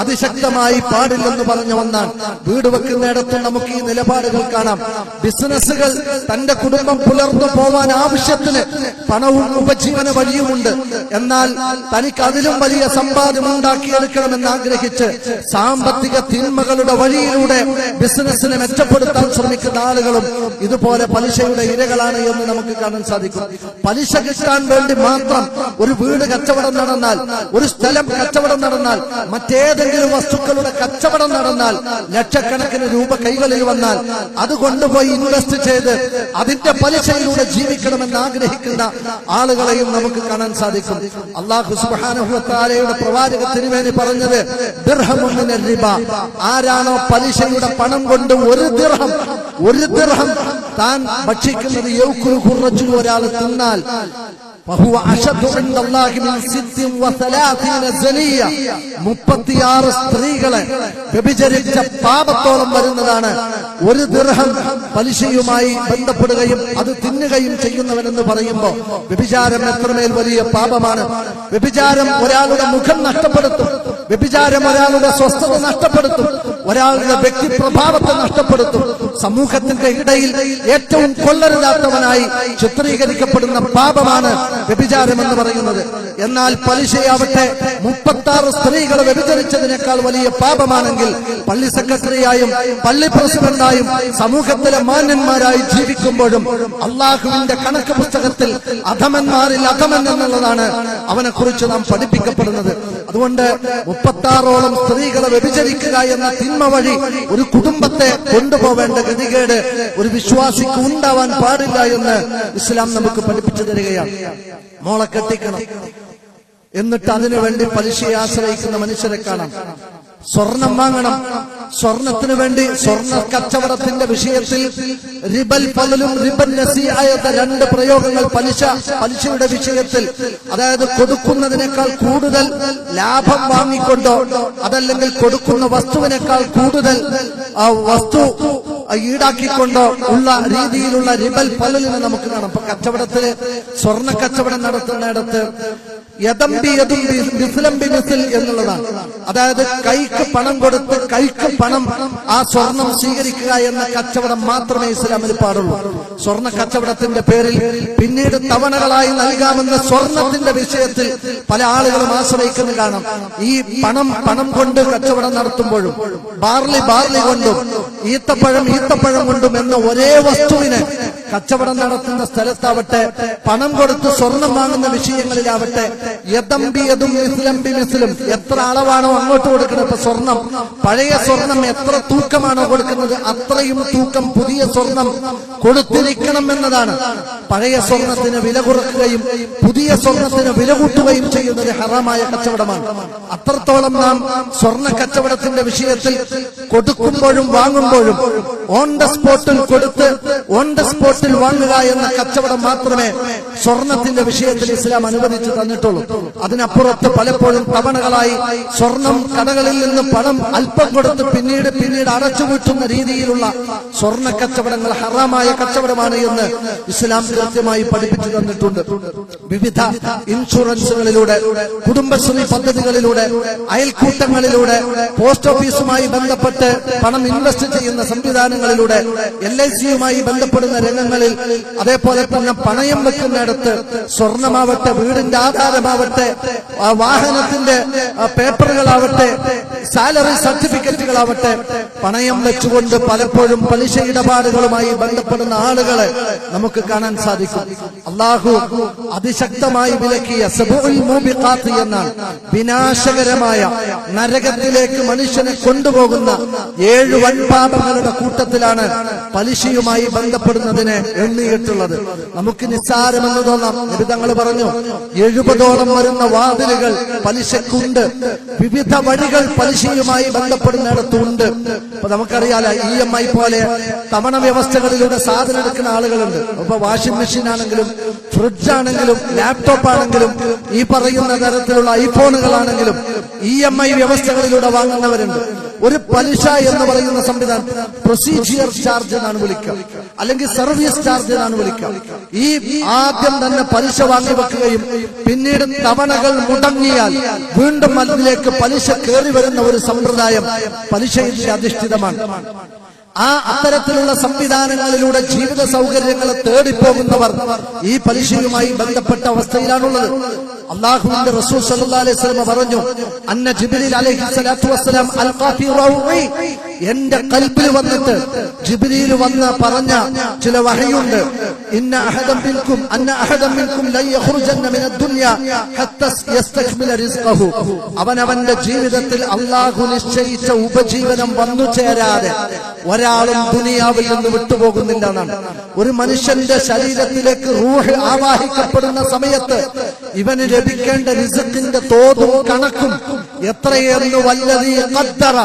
A: അതിശക്തമായി പാടില്ലെന്ന് പറഞ്ഞ ഒന്നാണ്. വീട് വെക്കുന്നിടത്തും നമുക്ക് ഈ നിലപാടുകൾ കാണാം. ബിസിനസ്സുകൾ തന്റെ കുടുംബം പുലർന്നു പോവാൻ ആവശ്യത്തിന് പണവും ഉപജീവന വഴിയുമുണ്ട്. എന്നാൽ തനിക്ക് അതിലും വലിയ സമ്പാദ്യം ഉണ്ടാക്കിയെടുക്കണമെന്ന് ആഗ്രഹിച്ച് സാമ്പത്തിക തിന്മകളുടെ വഴിയിലൂടെ ബിസിനസ്സിനെ മെച്ചപ്പെടുത്താൻ ശ്രമിക്കുന്ന ആളുകളും ഇതുപോലെ പലിശയുടെ ഇരകളാണ് എന്ന് നമുക്ക് കാണാൻ സാധിക്കും. പലിശ കിട്ടാൻ വേണ്ടി മാത്രം ഒരു വീട് കച്ചവടം നടന്നാൽ, ഒരു സ്ഥലം കച്ചവടം നടന്നാൽ, മറ്റേതെങ്കിലും വസ്തുക്കളുടെ കച്ചവടം നടന്നാൽ, ലക്ഷക്കണക്കിന് രൂപ കൈകളിൽ വന്നാൽ അത് കൊണ്ടുപോയി ഇൻവെസ്റ്റ് ചെയ്ത് അതിന്റെ പലിശയിലൂടെ ജീവിക്കണമെന്ന് ആഗ്രഹിക്കുന്ന ആളുകളെയും നമുക്ക് കാണാൻ സാധിക്കും. അല്ലാഹു സുബ്ഹാനഹു വ തആലയുടെ പ്രവാചക തിരുമേനി പറഞ്ഞത് ദിർഹമുൻ മിനർ റിബ, ആരാണോ പലിശയുടെ പണം കൊണ്ട് ഒരു ദിർഹം താൻ ഭക്ഷിക്കുന്നത് ഒരാൾ തിന്നാൽ 36 സ്ത്രീകളെ വ്യഭിചരിച്ച പാപത്തോളം വരുന്നതാണ് ഒരു ദിർഹം പലിശയുമായി ബന്ധപ്പെടുകയും അത് തിന്നുകയും ചെയ്യുന്നവനെന്ന് പറയുമ്പോൾ വ്യഭിചാരം എത്രമേൽ വലിയ പാപമാണ്. വ്യഭിചാരം ഒരാളുടെ മുഖം നഷ്ടപ്പെടുത്തും, വ്യഭിചാരം ഒരാളുടെ സ്വസ്ഥത നഷ്ടപ്പെടുത്തും, ഒരാളുടെ വ്യക്തിപ്രഭാവത്തെ നഷ്ടപ്പെടുത്തും. സമൂഹത്തിന്റെ ഇടയിൽ ഏറ്റവും കൊള്ളരുതാത്തവനായി ചിത്രീകരിക്കപ്പെടുന്ന പാപമാണ് വ്യഭിചാരം എന്ന് പറയുന്നത്. എന്നാൽ പലിശയാവട്ടെ 36 സ്ത്രീകളെ വ്യഭിചരിച്ചതിനേക്കാൾ വലിയ പാപമാണെങ്കിൽ പള്ളി സെക്രട്ടറിയായും പള്ളി പ്രസിഡന്റായും സമൂഹത്തിലെ മാന്യന്മാരായി ജീവിക്കുമ്പോഴും അള്ളാഹുവിന്റെ കണക്ക് പുസ്തകത്തിൽ അധമന്മാരിൽ അധമൻ എന്നുള്ളതാണ് അവനെ കുറിച്ച് നാം പഠിപ്പിക്കപ്പെടുന്നത്. അതുകൊണ്ട് 36ഓളം സ്ത്രീകളെ വ്യഭിചരിക്കുക എന്ന തിന്മ വഴി ഒരു കുടുംബത്തെ കൊണ്ടുപോവേണ്ട ഗതികേട് ഒരു വിശ്വാസിക്ക് ഉണ്ടാവാൻ പാടില്ല എന്ന് ഇസ്ലാം നമുക്ക് പഠിപ്പിച്ചു തരികയാണ്. മോളെ കെട്ടിക്കണം, എന്നിട്ട് അതിനുവേണ്ടി പലിശയെ ആശ്രയിക്കുന്ന മനുഷ്യരെ കാണാം. സ്വർണം വാങ്ങണം, സ്വർണത്തിന് വേണ്ടി സ്വർണ്ണ കച്ചവടത്തിന്റെ വിഷയത്തിൽ റിബൽ ഫളലും റിബൽ നസീഅയുടെ 2 പ്രയോഗങ്ങൾ പലിശയുടെ വിഷയത്തിൽ, അതായത് കൊടുക്കുന്നതിനേക്കാൾ കൂടുതൽ ലാഭം വാങ്ങിക്കൊണ്ടോ അതല്ലെങ്കിൽ കൊടുക്കുന്ന വസ്തുവിനേക്കാൾ കൂടുതൽ വസ്തു ഈടാക്കിക്കൊണ്ടോ ഉള്ള രീതിയിലുള്ള റിബൽ ഫളലിനെ നമുക്ക് കാണാം. ഇപ്പൊ കച്ചവടത്തില് സ്വർണ്ണ കച്ചവടം നടത്തുന്നിടത്ത് എന്നുള്ളതാണ്. അതായത് കൈക്ക് പണം കൊടുത്ത് കൈക്ക് പണം ആ സ്വർണം സ്വീകരിക്കുക എന്ന കച്ചവടം മാത്രമേ ഇസ്ലാമിൽ പാടുള്ളൂ. സ്വർണ്ണ കച്ചവടത്തിന്റെ പേരിൽ പിന്നീട് തവണകളായി നൽകാമെന്ന സ്വർണത്തിന്റെ വിഷയത്തിൽ പല ആളുകളും ആശ്രയിക്കുന്ന കാണാം. ഈ പണം കൊണ്ട് കച്ചവടം നടത്തുമ്പോഴും ബാർലി കൊണ്ടും ഈത്തപ്പഴം കൊണ്ടും എന്ന ഒരേ വസ്തുവിനെ കച്ചവടം നടത്തുന്ന സ്ഥലത്താവട്ടെ, പണം കൊടുത്ത് സ്വർണം വാങ്ങുന്ന വിഷയങ്ങളിലാവട്ടെ, എത്ര അളവാണോ അങ്ങോട്ട് കൊടുക്കുന്നത്. ഇപ്പൊ സ്വർണം, പഴയ സ്വർണം എത്ര തൂക്കമാണോ കൊടുക്കുന്നത് അത്രയും തൂക്കം പുതിയ സ്വർണം കൊടുത്തിരിക്കണം എന്നതാണ്. പഴയ സ്വർണത്തിന് വില കുറക്കുകയും പുതിയ സ്വർണത്തിന് വില കൂട്ടുകയും ചെയ്യുന്നത് ഹറാമായ കച്ചവടമാണ്. അത്രത്തോളം നാം സ്വർണ്ണ കച്ചവടത്തിന്റെ വിഷയത്തിൽ കൊടുക്കുമ്പോഴും വാങ്ങുമ്പോഴും ഓൺ ദ സ്പോട്ടിൽ കൊടുത്ത് ഓൺ ദ സ്പോട്ടിൽ വാങ്ങുക എന്ന കച്ചവടം മാത്രമേ സ്വർണത്തിന്റെ വിഷയത്തിൽ ഇസ്ലാം അനുവദിച്ചു തന്നിട്ടുള്ളൂ. അതിനപ്പുറത്ത് പലപ്പോഴും തവണകളായി സ്വർണം കടകളിൽ നിന്ന് പണം അല്പം കൊടുത്ത് പിന്നീട് അടച്ചുപൂട്ടുന്ന രീതിയിലുള്ള സ്വർണ്ണ കച്ചവടങ്ങൾ ഹറാമായ കച്ചവടമാണ് എന്ന് ഇസ്ലാം കൃത്യമായി പഠിപ്പിച്ചു തന്നിട്ടുണ്ട്. വിവിധ ഇൻഷുറൻസുകളിലൂടെ, കുടുംബശ്രീ പദ്ധതികളിലൂടെ, അയൽക്കൂട്ടങ്ങളിലൂടെ, പോസ്റ്റ് ഓഫീസുമായി ബന്ധപ്പെട്ട് പണം ഇൻവെസ്റ്റ് ചെയ്യുന്ന സംവിധാനങ്ങളിലൂടെ, LICയുമായി ബന്ധപ്പെടുന്ന രംഗങ്ങളിൽ, അതേപോലെ തന്നെ പണയം വെക്കുന്നിടത്ത് സ്വർണമാവട്ടെ, വീടിന്റെ ആധാരമാവട്ടെ, വാഹനത്തിന്റെ പേപ്പറുകളാവട്ടെ, സാലറി സർട്ടിഫിക്കറ്റുകളാവട്ടെ, പണയം വെച്ചുകൊണ്ട് പലപ്പോഴും പലിശ ഇടപാടുകളുമായി ബന്ധപ്പെടുന്ന ആളുകളെ നമുക്ക് കാണാൻ സാധിക്കും. അള്ളാഹു അതിശക്തമായി വിലക്കിയ സബഉൽ മൂബിഖാത്ത് എന്നാണ്, വിനാശകരമായ നരകത്തിലേക്ക് മനുഷ്യനെ കൊണ്ടുപോകുന്ന 7 വൻപാപങ്ങളുടെ കൂട്ടത്തിലാണ് പലിശയുമായി ബന്ധപ്പെടുന്നതിനെ എണ്ണിയിട്ടുള്ളത്. നമുക്ക് നിസ്സാരമെന്ന് തോന്നാം. നബിതങ്ങൾ പറഞ്ഞു 70ഓളം വരുന്ന വാതിലുകൾ പലിശക്കുണ്ട്, വിവിധ വഴികൾ പലിശയുമായി ബന്ധപ്പെടുന്നിടത്തുണ്ട്. അപ്പൊ നമുക്കറിയാലോ, EMI പോലെ തവണ വ്യവസ്ഥകളിലൂടെ സാധനം എടുക്കുന്ന ആളുകളുണ്ട്. അപ്പൊ വാഷിംഗ് മെഷീൻ ആണെങ്കിലും, ഫ്രിഡ്ജ് ആണെങ്കിലും, ലാപ്ടോപ്പ് ആണെങ്കിലും, ഈ പറയുന്ന തരത്തിലുള്ള ഐഫോണുകളാണെങ്കിലും EMI വ്യവസ്ഥകളിലൂടെ വാങ്ങുന്നവരുണ്ട്. ഒരു പലിശ എന്ന് പറയുന്ന സംവിധാനം പ്രൊസീജിയർ ചാർജ് എന്നാണ് വിളിക്കുക, അല്ലെങ്കിൽ സർവീസ് ചാർജ് എന്നാണ് വിളിക്കുക. ഈ ആദ്യം തന്നെ പലിശ വാങ്ങി വെക്കുകയും പിന്നീട് തവണകൾ മുടങ്ങിയാൽ വീണ്ടും അതിലേക്ക് പലിശ കയറി വരുന്ന ഒരു സമ്പ്രദായം പലിശയിൽ അധിഷ്ഠിതമാണ്. അത്തരത്തിലുള്ള സംവിധാനങ്ങളിലൂടെ ജീവിത സൗകര്യങ്ങളെ തേടിപ്പോകുന്നവർ ഈ പലിശയുമായി ബന്ധപ്പെട്ട അവസ്ഥയിലാണുള്ളത്. അള്ളാഹുവിന്റെ റസൂൽ സല്ലല്ലാഹു അലൈഹി വസല്ലം പറഞ്ഞു, അന്ന ജിബ്രീൽ അലൈഹി സ്വലാത്തു വസ്സലാം അൽഖാ ഫീ റൗഇ, എന്റെ ഖൽബിൽ വന്നിട്ട് ജിബ്രീൽ വന്ന് പറഞ്ഞ ചില വഹയുണ്ട്. ഇന്ന അഹദൻ മിൻകും ലൻ യഖ്റുജന്ന മിന ദുനിയ ഹത്താ യസ്തക്മില റിസ്ഖഹു, അവനവന്റെ ജീവിതത്തിൽ അള്ളാഹു നിശ്ചയിച്ച ഉപജീവനം വന്നു ചേരാതെ ഒരാളും ദുനിയാവിൽ നിന്ന് വിട്ടുപോകുന്നില്ല എന്നാണ്. ഒരു മനുഷ്യന്റെ ശരീരത്തിലേക്ക് റൂഹ് ആവാഹിക്കപ്പെടുന്ന സമയത്ത് ഇവന് ലഭിക്കേണ്ട റിസ്ഖിന്റെ തോതും കണക്കും എത്രയെന്ന് വല്ലദീ ഖദ്ദറ,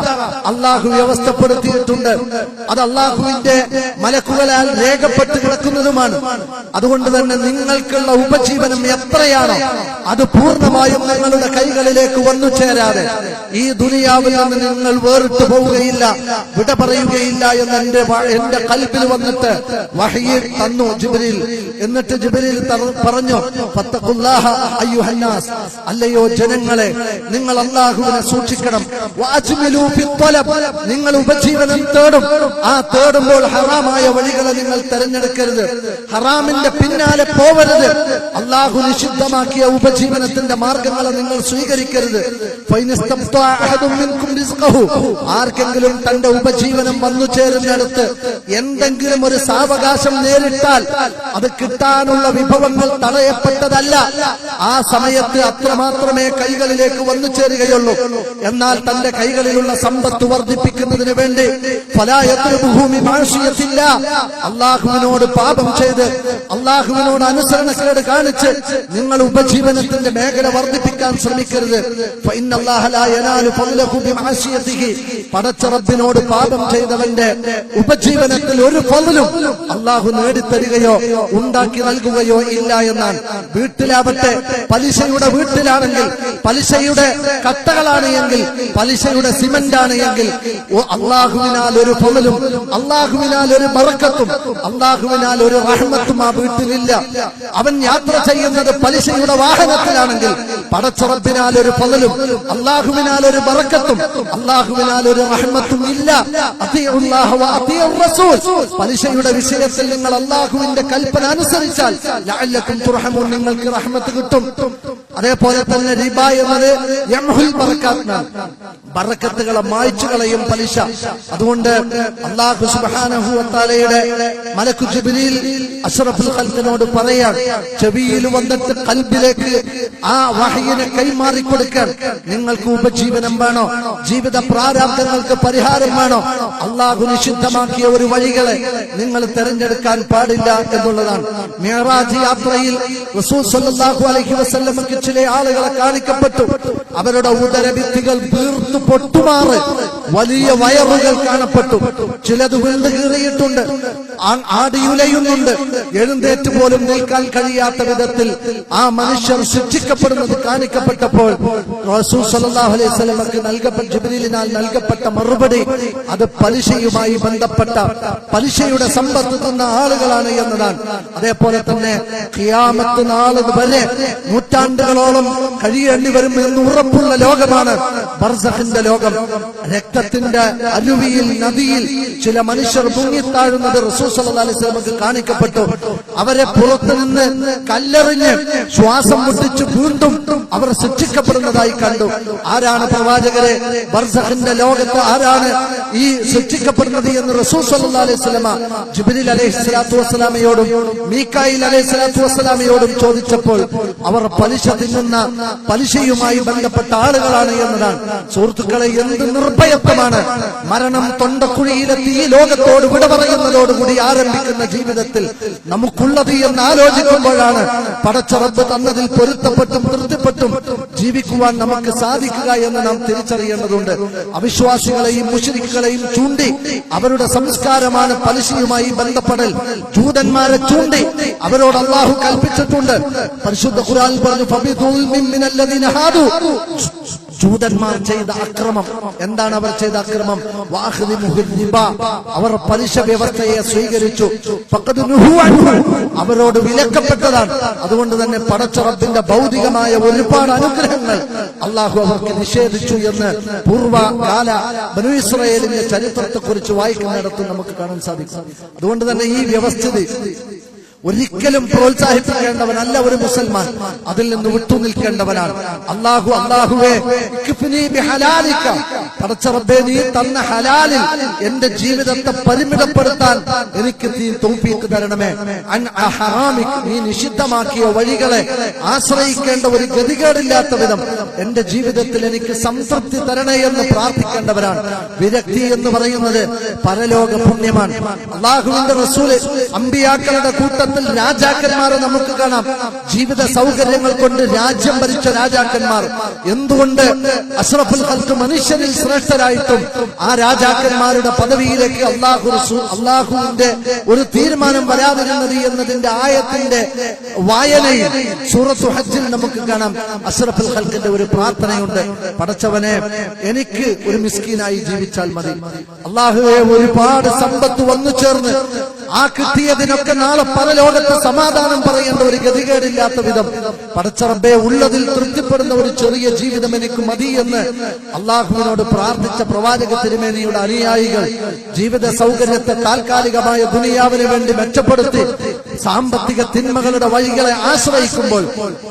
A: അള്ളാഹു വ്യവസ്ഥപ്പെടുത്തിയിട്ടുണ്ട്. അത് അള്ളാഹുവിന്റെ മലക്കുകളാൽ രേഖപ്പെട്ട് കിടക്കുന്നതുമാണ്. അതുകൊണ്ട് തന്നെ നിങ്ങൾക്കുള്ള ഉപജീവനം എത്രയാണോ അത് പൂർണ്ണമായും നിങ്ങളുടെ കൈകളിലേക്ക് വന്നു ചേരാതെ ഈ ദുനിയാവിൽ നിന്ന് നിങ്ങൾ വേറിട്ട് പോവുകയില്ല, വിട പറയുകയില്ല എന്ന് എന്റെ ഖൽബിൽ വന്നിട്ട് വഹയി തന്നു ജിബ്രീൽ. എന്നിട്ട് ജിബ്രീൽ പറഞ്ഞു, ഫത്തഖുല്ലാഹ അയ്യുഹന്നാസ്, അല്ലയോ ജനങ്ങളെ, നിങ്ങൾ അല്ലാഹുവിനെ സൂക്ഷിക്കണം. വഅജ്മിലൂ ഫിത്വലബ്, നിങ്ങൾ ഉപജീവനം തേടും. ആ തേടുമ്പോൾ ഹറാമായ വഴികളെ നിങ്ങൾ തെരഞ്ഞെടുക്കരുത്, ഹറാമിന്റെ പിന്നാലെ പോവരുത്. അല്ലാഹു നിഷിദ്ധമാക്കിയ ഉപജീവനത്തിന്റെ മാർഗങ്ങളെ നിങ്ങൾ സ്വീകരിക്കരുത്. ഫൈനസ്തബ്താഅ അഹദും മിൻകും റിസ്ഖഹു, ആർക്കെങ്കിലും തന്റെ ഉപജീവനം വന്നു ചേരുന്നിടത്ത് എന്തെങ്കിലും ഒരു സാവകാശം നേരിട്ടാൽ അത് കിട്ടാനുള്ള വിഭവങ്ങൾ തടയപ്പെട്ടതല്ല. ആ സമയത്ത് അത്രമാത്രമേ കൈകളിലേക്ക് വന്നു ചേരുകയുള്ളൂ. എന്നാൽ തന്റെ കൈകളിലുള്ള സമ്പത്ത് വർദ്ധിപ്പിക്കുന്നതിന് വേണ്ടി അള്ളാഹുവിനോട് പാപം ചെയ്ത് അള്ളാഹുവിനോട് അനുസരണക്കേട് കാണിച്ച് നിങ്ങൾ ഉപജീവനത്തിന്റെ മേഖല വർദ്ധിപ്പിക്കാൻ ശ്രമിക്കരുത്. പടച്ച റബ്ബിനോട് പാപം ചെയ്തവന്റെ ഉപജീവനത്തിൽ ഒരു ഫളലും അള്ളാഹു നേടിത്തരികയോ ഉണ്ടാക്കി നൽകുകയോ ഇല്ല എന്നാണ്. വീട്ടിലാവട്ടെ, പലിശയുടെ വീട്ടിലാണെങ്കിൽ, പലിശയുടെ കട്ടകളാണ് എങ്കിൽ, പലിശയുടെ സിമന്റ് ആണ് എങ്കിൽ, അള്ളാഹുവിനാൽ ഒരു ഫളലും അള്ളാഹുവിനാൽ ഒരു ബറക്കത്തും അള്ളാഹുവിനാൽ ഒരു റഹ്മത്തും ആ വീട്ടിലില്ല. അവൻ യാത്ര ചെയ്യുന്നത് പലിശയുടെ വാഹനത്തിലാണെങ്കിൽ പടച്ച റബ്ബിനാൽ ഒരു ഫളലും അള്ളാഹുവിനാൽ ഒരു ബറക്കത്തും അള്ളാഹുവിനാൽ ഒരു റഹ്മത്തും ഇല്ല. അത്തിഉല്ലാഹ വ അത്തിഉർ റസൂൽ, പലിശയുടെ വിഷയത്തിൽ നിങ്ങൾ അള്ളാഹുവിന്റെ കൽപ്പന അനുസരിച്ചാൽ ലഅല്ലക്കും തുർഹമൂൻ, നിങ്ങൾക്ക് റഹ്മത്ത് കിട്ടും. അതേപോലെ തന്നെ റിബ എന്നത് യംഹുൽ ബറകാത്താണ്, ബറക്കത്തുകളെ മായ്ച്ചു കളയും പലിശ. അതുകൊണ്ട് അല്ലാഹു സുബ്ഹാനഹു വ തആലയുടെ മലക്കു ജിബ്രീൽ അഷ്റഫുൽ ഖൽഖിനോട് പറയാൻ, ചെവിയിൽ വന്നിട്ട് ഖൽബിലേക്ക് ആ വഹയിനെ കൈമാറി കൊടുക്കാൻ, നിങ്ങൾക്ക് ഉപജീവനം വേണോ, ജീവിത പ്രാരാബ്ദങ്ങൾക്ക് പരിഹാരം വേണോ, അല്ലാഹു നിഷിദ്ധമാക്കിയ ഒരു വഴികളെ നിങ്ങൾ തിരഞ്ഞെടുക്കാൻ പാടില്ല എന്നുള്ളതാണ്. മിഅ്റാജ് യാത്രയിൽ റസൂൽ സല്ലല്ലാഹു അലൈഹി വസല്ലമക്ക് ചില ആളുകളെ കാണിക്കപ്പെട്ടു. അവരുടെ ഉദരഭിത്തികൾ വീർത്തു പൊട്ടുമാറ് വലിയ വയറുകൾ കാണപ്പെട്ടു. ചിലത് വിണ്ടു കീറിയിട്ടുണ്ട്, ആടിയുലയുന്നുണ്ട്. എഴുന്നേറ്റ് പോലും നിൽക്കാൻ കഴിയാത്ത വിധത്തിൽ ആ മനുഷ്യർ ശിക്ഷിക്കപ്പെടുന്നത് കാണിക്കപ്പെട്ടപ്പോൾ റസൂൽ സല്ലല്ലാഹു അലൈഹി വസല്ലമക്ക് ജിബ്രീലിനാൽ നൽകപ്പെട്ട മറുപടി അത് പലിശയുമായി ബന്ധപ്പെട്ട പലിശയുടെ സമ്പത്ത് തന്ന ആളുകളാണ് എന്നതാണ്. അതേപോലെ തന്നെ ഖിയാമത്ത് നാൾ വരെ നൂറ്റാണ്ടുകളോളം കഴിയേണ്ടി വരും എന്ന് ഉറപ്പുള്ള ലോകമാണ് ബർസഖിന്റെ ലോകം. രക്തത്തിന്റെ അരുവിയിൽ, നദിയിൽ ചില മനുഷ്യർ മുങ്ങിത്താഴുന്നത് റസൂൽ സല്ലല്ലാഹു അലൈഹി വസല്ലമക്ക് കാണിക്കപ്പെട്ടു. അവരെ പുറത്തുനിന്ന് കല്ലെറിഞ്ഞ് ശ്വാസം മുട്ടിച്ച് വീണ്ടും അവർ ശിക്ഷിക്കപ്പെടുന്നതായി കണ്ടു. ആരാണ് പ്രവാചകരെ ബർസഖിന്റെ ലോകത്ത് ആരാണ് ഈ ശിക്ഷിക്കപ്പെടുന്നത് എന്ന് റസൂൽ സല്ലല്ലാഹു അലൈഹി വസല്ലമ ജിബ്രീൽ അലൈഹിസ്സലാത്തു വസ്സലാമയോടും മീകായിൽ അലൈഹിസ്സലാത്തു വസ്സലാമയോടും ചോദിച്ചപ്പോൾ അവർ പലിശ തിന്നുന്ന, പലിശയുമായി ബന്ധപ്പെട്ട ആളുകളാണ് എന്നതാണ്. സുഹൃത്തുക്കളെ, എന്ത് നിർഭയത്വമാണ് മരണം തൊണ്ടക്കുഴിയിലെത്തി ഈ ലോകത്തോട് വിട പറയുന്നതോടുകൂടി ആരംഭിക്കുന്ന ജീവിതത്തിൽ നമുക്കുള്ളത് എന്ന് ആലോചിക്കുമ്പോഴാണ് പടച്ച റബ്ബ് തന്നതിൽ പൊരുത്തപ്പെട്ടും തൃപ്തിപ്പെട്ടും ജീവിക്കുവാൻ നമുക്ക് സാധിക്കുക എന്ന് നാം തിരിച്ചറിയേണ്ടതുണ്ട്. അവിശ്വാസികളെയും മുശ്രിക്കുകളെയും ചൂണ്ടി അവരുടെ സംസ്കാരമാണ് പലിശയുമായി ബന്ധപ്പെടൽ. ജൂതന്മാരെ ചൂണ്ടി അവരോട് അല്ലാഹു കൽപ്പിച്ചിട്ടുണ്ട്. പരിശുദ്ധ ഖുർആനിൽ പറഞ്ഞു, ഫബിദുൽമിൻ മിനല്ലദീന ഹാദു. ജൂതന്മാർ ചെയ്ത അക്രമം എന്താണ്? അവർ ചെയ്ത അക്രമം അവർ പലിശ വ്യവസ്ഥയെ സ്വീകരിച്ചു. അവരോട് വിലക്കപ്പെട്ടതാണ്. അതുകൊണ്ട് തന്നെ പടച്ച റബ്ബിന്റെ ഭൗതികമായ ഒരുപാട് അനുഗ്രഹങ്ങൾ അള്ളാഹു അവർക്ക് നിഷേധിച്ചു എന്ന് പൂർവ്വകാല ബനൂ ഇസ്രായേലിന്റെ ചരിത്രത്തെക്കുറിച്ച് വായിക്കുന്നിടത്ത് നമുക്ക് കാണാൻ സാധിക്കും. അതുകൊണ്ട് തന്നെ ഈ വ്യവസ്ഥിതി ഒരിക്കലും പ്രോത്സാഹിപ്പിക്കേണ്ടവനല്ല ഒരു മുസൽമാൻ. അതിൽ നിന്ന് വിട്ടുനിൽക്കേണ്ടവനാണ്. അല്ലാഹുവേ പടച്ച റബ്ബേ, നീ തന്ന ഹലാലിൽ എന്റെ ജീവിതത്തെ പരിമിതപ്പെടുത്താൻ എനിക്ക് നീ തൗഫീഖ് തരണമേ. നീ നിഷിദ്ധമാക്കിയ വഴികളെ ആശ്രയിക്കേണ്ട ഒരു ഗതികേടില്ലാത്ത വിധം എന്റെ ജീവിതത്തിൽ എനിക്ക് സംതൃപ്തി തരണേ എന്ന് പ്രാർത്ഥിക്കേണ്ടവരാണ്. വിരക്തി എന്ന് പറയുന്നത് പരലോക പുണ്യമാണ്. അല്ലാഹുവിന്റെ റസൂല് അമ്പിയാക്കളുടെ കൂട്ടത്തിൽ രാജാക്കന്മാരെ നമുക്ക് കാണാം. ജീവിത സൗകര്യങ്ങൾ കൊണ്ട് രാജ്യം ഭരിച്ച രാജാക്കന്മാർ. എന്തുകൊണ്ട് അഷ്റഫുൽ ഖൽഖ് മനുഷ്യരിൽ ശ്രേഷ്ഠരായിട്ടും ആ രാജാക്കന്മാരുടെ പദവിയിലേക്ക് അള്ളാഹുവിന്റെ ഒരു തീരുമാനം വരാതിരുന്നത് എന്നതിന്റെ ആയത്തിന്റെ വായനയിൽ സൂറത്തു ഹജ്ജിൽ നമുക്ക് കാണാം. അഷ്റഫുൽ ഖൽഖിന്റെ ഒരു പ്രാർത്ഥനയുണ്ട്, പടച്ചവനെ എനിക്ക് ഒരു മിസ്കീനായി ജീവിച്ചാൽ മതി. അള്ളാഹുവേ, ഒരുപാട് സമ്പത്ത് വന്നു ചേർന്ന് ആ കിട്ടിയതിനൊക്കെ നാളെ പരലോകത്ത് സമാധാനം പറയേണ്ട ഒരു ഗതികേടില്ലാത്ത വിധം പടച്ച റബ്ബേ, ഉള്ളതിൽ തൃപ്തിപ്പെടുന്ന ഒരു ചെറിയ ജീവിതം എനിക്ക് മതി എന്ന് അള്ളാഹുവിനോട് പ്രാർത്ഥിച്ച പ്രവാചക തിരുമേനിയുടെ അനുയായികൾ ജീവിത സൗകര്യത്തെ താൽക്കാലികമായ ദുനിയാവിന് വേണ്ടി മെച്ചപ്പെടുത്തി സാമ്പത്തിക തിന്മകളുടെ വഴികളെ ആശ്രയിക്കുമ്പോൾ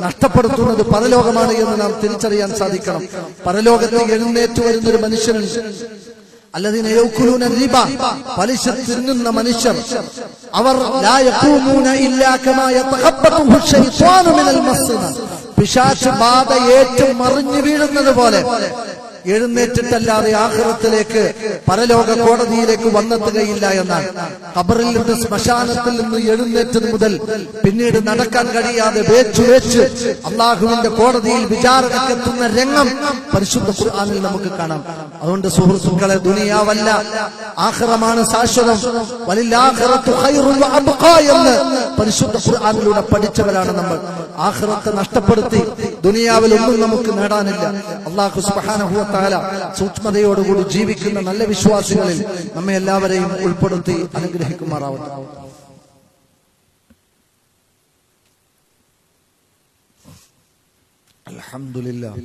A: നഷ്ടപ്പെടുത്തുന്നത് പരലോകമാണ് എന്ന് നാം തിരിച്ചറിയാൻ സാധിക്കണം. പരലോകത്ത് എഴുന്നേറ്റ് വരുന്നൊരു മനുഷ്യനുണ്ട്. അല്ലദീന യഅ്കുലൂന റിബ, പലിശ തിന്നുന്ന മനുഷ്യർ. അവർ ലാ യഖൂമൂന ഇല്ലാ കമാ യതഖബ്ബതുഹു ശൈത്വാനു മിനൽ മസ്ന. പിശാച് ബാധ ഏറ്റു മറിഞ്ഞു വീഴുന്നത് പോലെ എഴുന്നേറ്റിട്ടല്ലാതെ ആഖിറത്തിലേക്ക് പരലോക കോടതിയിലേക്ക് വന്നെത്തുകയില്ല എന്നാണ്. ഖബറിൽ നിന്ന്, ശ്മശാനത്തിൽ നിന്ന് എഴുന്നേറ്റത് മുതൽ പിന്നീട് നടക്കാൻ കഴിയാതെ വേച്ച് അള്ളാഹുവിന്റെ കോടതിയിൽ വിചാരണക്കെത്തുന്ന രംഗം പരിശുദ്ധ ഖുർആനിൽ നമുക്ക് കാണാം. അതുകൊണ്ട് സുഹൃത്തുക്കളെ, ദുനിയാവല്ല ആഖിറമാണ് ശാശ്വതം. വലില്ലാഖിറത്തു ഖൈറുൻ വഅബ്ഖാ എന്ന് പരിശുദ്ധ ഖുർആനിലൂടെ പഠിച്ചവരാണ് നമ്മൾ. ആഖിറത്തെ നഷ്ടപ്പെടുത്തി ദുനിയാവിൽ ഒന്നും നമുക്ക് നേടാനില്ല. അല്ലാഹു സുബ്ഹാനഹു വ തആല സൂക്ഷ്മതയോടുകൂടി ജീവിക്കുന്ന നല്ല വിശ്വാസികളിൽ നമ്മെ എല്ലാവരെയും ഉൾപ്പെടുത്തി അനുഗ്രഹിക്കുമാറാവട്ടെ. അൽഹംദുലില്ലാഹ്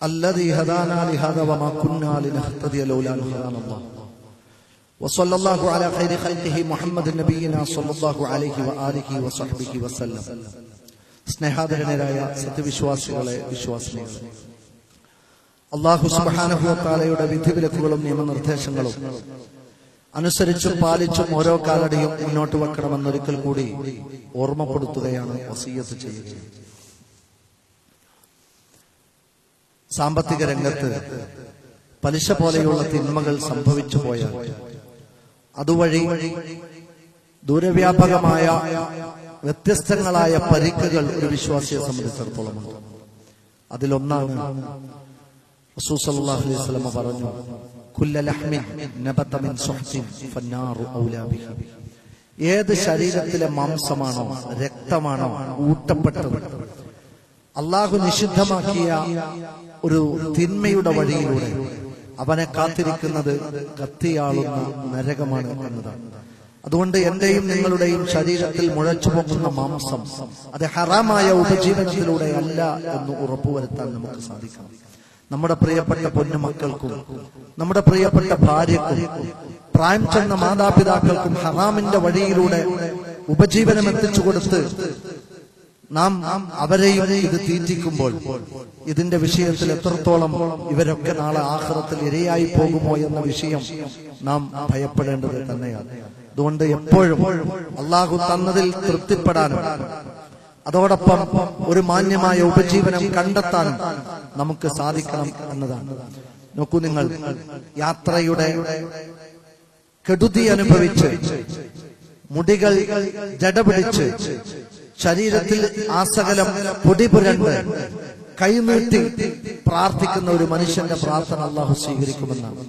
A: الذي هدانا لهذا وما كنا لنهتدي لولا أن هدانا الله وصلى الله على خير خلقه محمد نبينا صلى الله عليه وآله وصحبه وسلم. സ്നേഹാദരനായ സത്യവിശ്വാസികളെ, വിശ്വാസിനികളെ, അല്ലാഹു സുബ്ഹാനഹു വ തആലയുടെ വിധിവിലക്കുകളും നിയമനിർദ്ദേശങ്ങളും അനുസരിച്ചും പാലിച്ചും ഓരോ കാലടിയും മുന്നോട്ട് വെക്കണമെന്നൊരിക്കൽ കൂടി ഓർമ്മപ്പെടുത്തുകയാണ്, വസിയ്യത്ത് ചെയ്യുകയാണ്. സാമ്പത്തിക രംഗത്ത് പലിശ പോലെയുള്ള തിന്മകൾ സംഭവിച്ചു പോയാൽ അതുവഴി ദൂരവ്യാപകമായ വ്യത്യസ്തങ്ങളായ പരിക്കുകൾ ഒരു വിശ്വാസിയെ സംബന്ധിച്ചിടത്തോളം ഉണ്ട്. അതിലൊന്നാണ് റസൂൽ സല്ലല്ലാഹു അലൈഹി വസല്ലം പറഞ്ഞു, കുല്ല ലഹ്മിൻ നബത മിൻ സുഹ്തിൻ ഫന്നാറു ഔലാ ബിഹി. ഏത് ശരീരത്തിലെ മാംസമാണോ രക്തമാണോ ഊട്ടപ്പെട്ടത്, അള്ളാഹു നിഷിദ്ധമാക്കിയ ഒരു തിന്മയുടെ വഴിയിലൂടെ അവനെ കാത്തിരിക്കുന്നത് കത്തിയാളുന്ന നരകമാണ് എന്നതാണ്. അതുകൊണ്ട് എന്റെയും നിങ്ങളുടെയും ശരീരത്തിൽ മുഴച്ചു പോകുന്ന മാംസം അത് ഹറാമായ ഉപജീവനത്തിലൂടെ അല്ല എന്ന് ഉറപ്പുവരുത്താൻ നമുക്ക് സാധിക്കണം. നമ്മുടെ പ്രിയപ്പെട്ട പൊന്നുമക്കൾക്കും നമ്മുടെ പ്രിയപ്പെട്ട ഭാര്യക്കും പ്രായം ചെന്ന മാതാപിതാക്കൾക്കും ഹറാമിന്റെ വഴിയിലൂടെ ഉപജീവനം എത്തിച്ചു കൊടുത്ത് നാം അവരെയും ഇത് തീറ്റിക്കുമ്പോൾ ഇതിന്റെ വിഷയത്തിൽ എത്രത്തോളം ഇവരൊക്കെ നാളെ ആഖിറത്തിൽ ഇരയായി പോകുമോ എന്ന വിഷയം നാം ഭയപ്പെടേണ്ടത് തന്നെയാണ്. അതുകൊണ്ട് എപ്പോഴും അള്ളാഹു തന്നതിൽ തൃപ്തിപ്പെടാനും അതോടൊപ്പം ഒരു മാന്യമായ ഉപജീവനം കണ്ടെത്താനും നമുക്ക് സാധിക്കണം എന്നതാണ്. നോക്കൂ, നിങ്ങൾ യാത്രയുടെ കെടുതി അനുഭവിച്ച് മുടികൾ ജടപിടിച്ച് ശരീരത്തിൽ ആസകലം പൊടി പുരണ്ട് കൈനീട്ടി പ്രാർത്ഥിക്കുന്ന ഒരു മനുഷ്യന്റെ പ്രാർത്ഥന അള്ളാഹു സ്വീകരിക്കുമെന്നാണ്.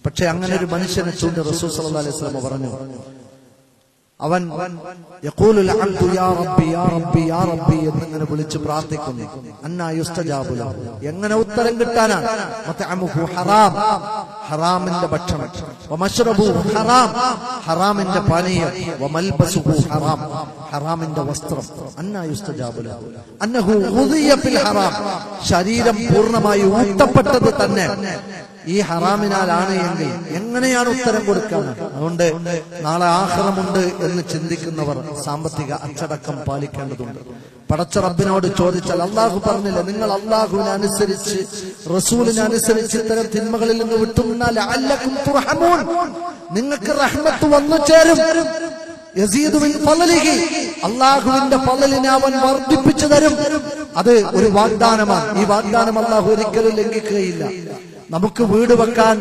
A: പക്ഷെ അങ്ങനെ ഒരു മനുഷ്യനെ ചൂണ്ടി റസൂൽ സല്ലല്ലാഹു അലൈഹി വസല്ലം പറഞ്ഞു, അവൻ യഖൂലുൽ അബ്ദു യാ റബ്ബി യാ റബ്ബി യാ റബ്ബി എന്നിങ്ങനെ വിളിച്ച് പ്രാർത്ഥിക്കുന്നു. അന്നാ യുസ്തജാബു ലഹു, എങ്ങനെ ഉത്തരം കിട്ടാനാണ്? മത്അമുഹു ഹറാം, ഹറാമിന്റെ ഭക്ഷണം, വമശ്റബു ഹറാം, ഹറാമിന്റെ പാനീയം, വമൽബസുഹു ഹറാം, ഹറാമിന്റെ വസ്ത്രം. അന്നാ യുസ്തജാബു ലഹു അന്നഹു ഖുദിയ ഫിൽ ഹറാം, ശരീരം പൂർണ്ണമായി ഊട്ടപ്പെട്ടത് തന്നെ ഈ ഹറാമിനാലാണ് എങ്കിൽ എങ്ങനെയാണ് ഉത്തരം കൊടുക്കാൻ? അതുകൊണ്ട് നാളെ ആഖിറമുണ്ട് എന്ന് ചിന്തിക്കുന്നവർ സാമ്പത്തിക അച്ചടക്കം പാലിക്കേണ്ടതുണ്ട്. പടച്ച റബ്ബിനോട് ചോദിച്ചാൽ അള്ളാഹു പറഞ്ഞില്ല, നിങ്ങൾ അള്ളാഹുവിനെ അനുസരിച്ച് റസൂലിനെ അനുസരിച്ച് ഇത്തരം തിന്മകളിൽ നിന്ന് വിട്ടുനിന്നാൽ ലഅല്ലകും തുർഹമൂൻ, നിങ്ങൾക്ക് റഹ്മത്ത് വന്നു ചേരും. യസീദു മിൻ ഫളലിഹി, അള്ളാഹുവിന്റെ ഫളലിനെ അവൻ വർദ്ധിപ്പിച്ചു തരും. അത് ഒരു വാഗ്ദാനമാണ്. ഈ വാഗ്ദാനം അള്ളാഹു ഒരിക്കലും ലംഘിക്കുകയില്ല. നമുക്ക് വീട് വെക്കാൻ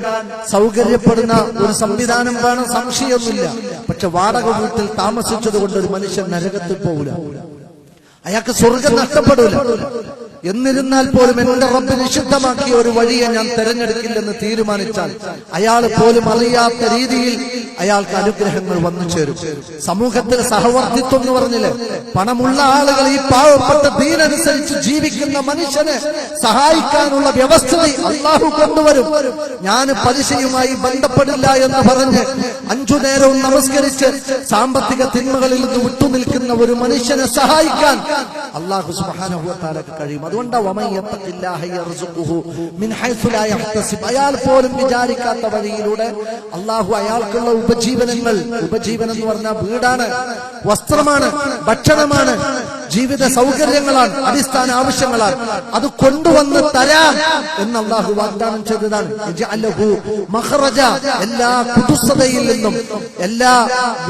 A: സൗകര്യപ്പെടുന്ന ഒരു സംവിധാനം വേണം, സംശയമൊന്നുമില്ല. പക്ഷെ വാടക വീട്ടിൽ താമസിച്ചത് കൊണ്ട് ഒരു മനുഷ്യൻ നരകത്തിൽ പോകില്ല, അയാൾക്ക് സ്വർഗം നഷ്ടപ്പെടില്ല. എന്നിരുന്നാൽ പോലും എന്റെ റബ്ബ് നിഷിദ്ധമാക്കിയ ഒരു വഴിയെ ഞാൻ തെരഞ്ഞെടുക്കില്ലെന്ന് തീരുമാനിച്ചാൽ അയാൾ പോലും അറിയാത്ത രീതിയിൽ അയാൾക്ക് അനുഗ്രഹങ്ങൾ വന്നു ചേരും. സമൂഹത്തിൽ സഹവർത്തിത്വം എന്ന് പറഞ്ഞില്ലേ, പണമുള്ള ആളുകൾ ഈ പാവപ്പെട്ട ദീനനുസരിച്ച് ജീവിക്കുന്ന മനുഷ്യനെ സഹായിക്കാനുള്ള വ്യവസ്ഥ അള്ളാഹു കൊണ്ടുവരും. ഞാൻ പലിശയുമായി ബന്ധപ്പെടില്ല എന്ന് പറഞ്ഞ് 5 നേരവും നമസ്കരിച്ച് സാമ്പത്തിക തിന്മകളിൽ നിന്ന് വിട്ടുനിൽക്കുന്ന ഒരു മനുഷ്യനെ സഹായിക്കാൻ അള്ളാഹു സുബ്ഹാനഹു വ തആലക്ക് കഴിയും. അതുകൊണ്ട് വമൻ യത്തഖില്ലാഹ യർസുഖുഹു മിൻ ഹൈസു ലാ യഹ്തസിബ്, അയാൾ പോലും വിചാരിക്കാത്ത വഴിയിലൂടെ അള്ളാഹു അയാൾക്കുള്ള ഉപജീവനങ്ങൾ, ഉപജീവനം എന്ന് പറഞ്ഞാൽ വീടാണ്, വസ്ത്രമാണ്, ഭക്ഷണമാണ്, ജീവിത സൗകര്യങ്ങളാണ്, അടിസ്ഥാന ആവശ്യങ്ങളാണ്, അത് കൊണ്ടുവന്ന് തരാം എന്ന് അള്ളാഹു വാഗ്ദാനം ചെയ്തതാണ്. യജ്അലഹു മഖ്റജ, എല്ലാ കുതുസതയിൽ നിന്നും എല്ലാ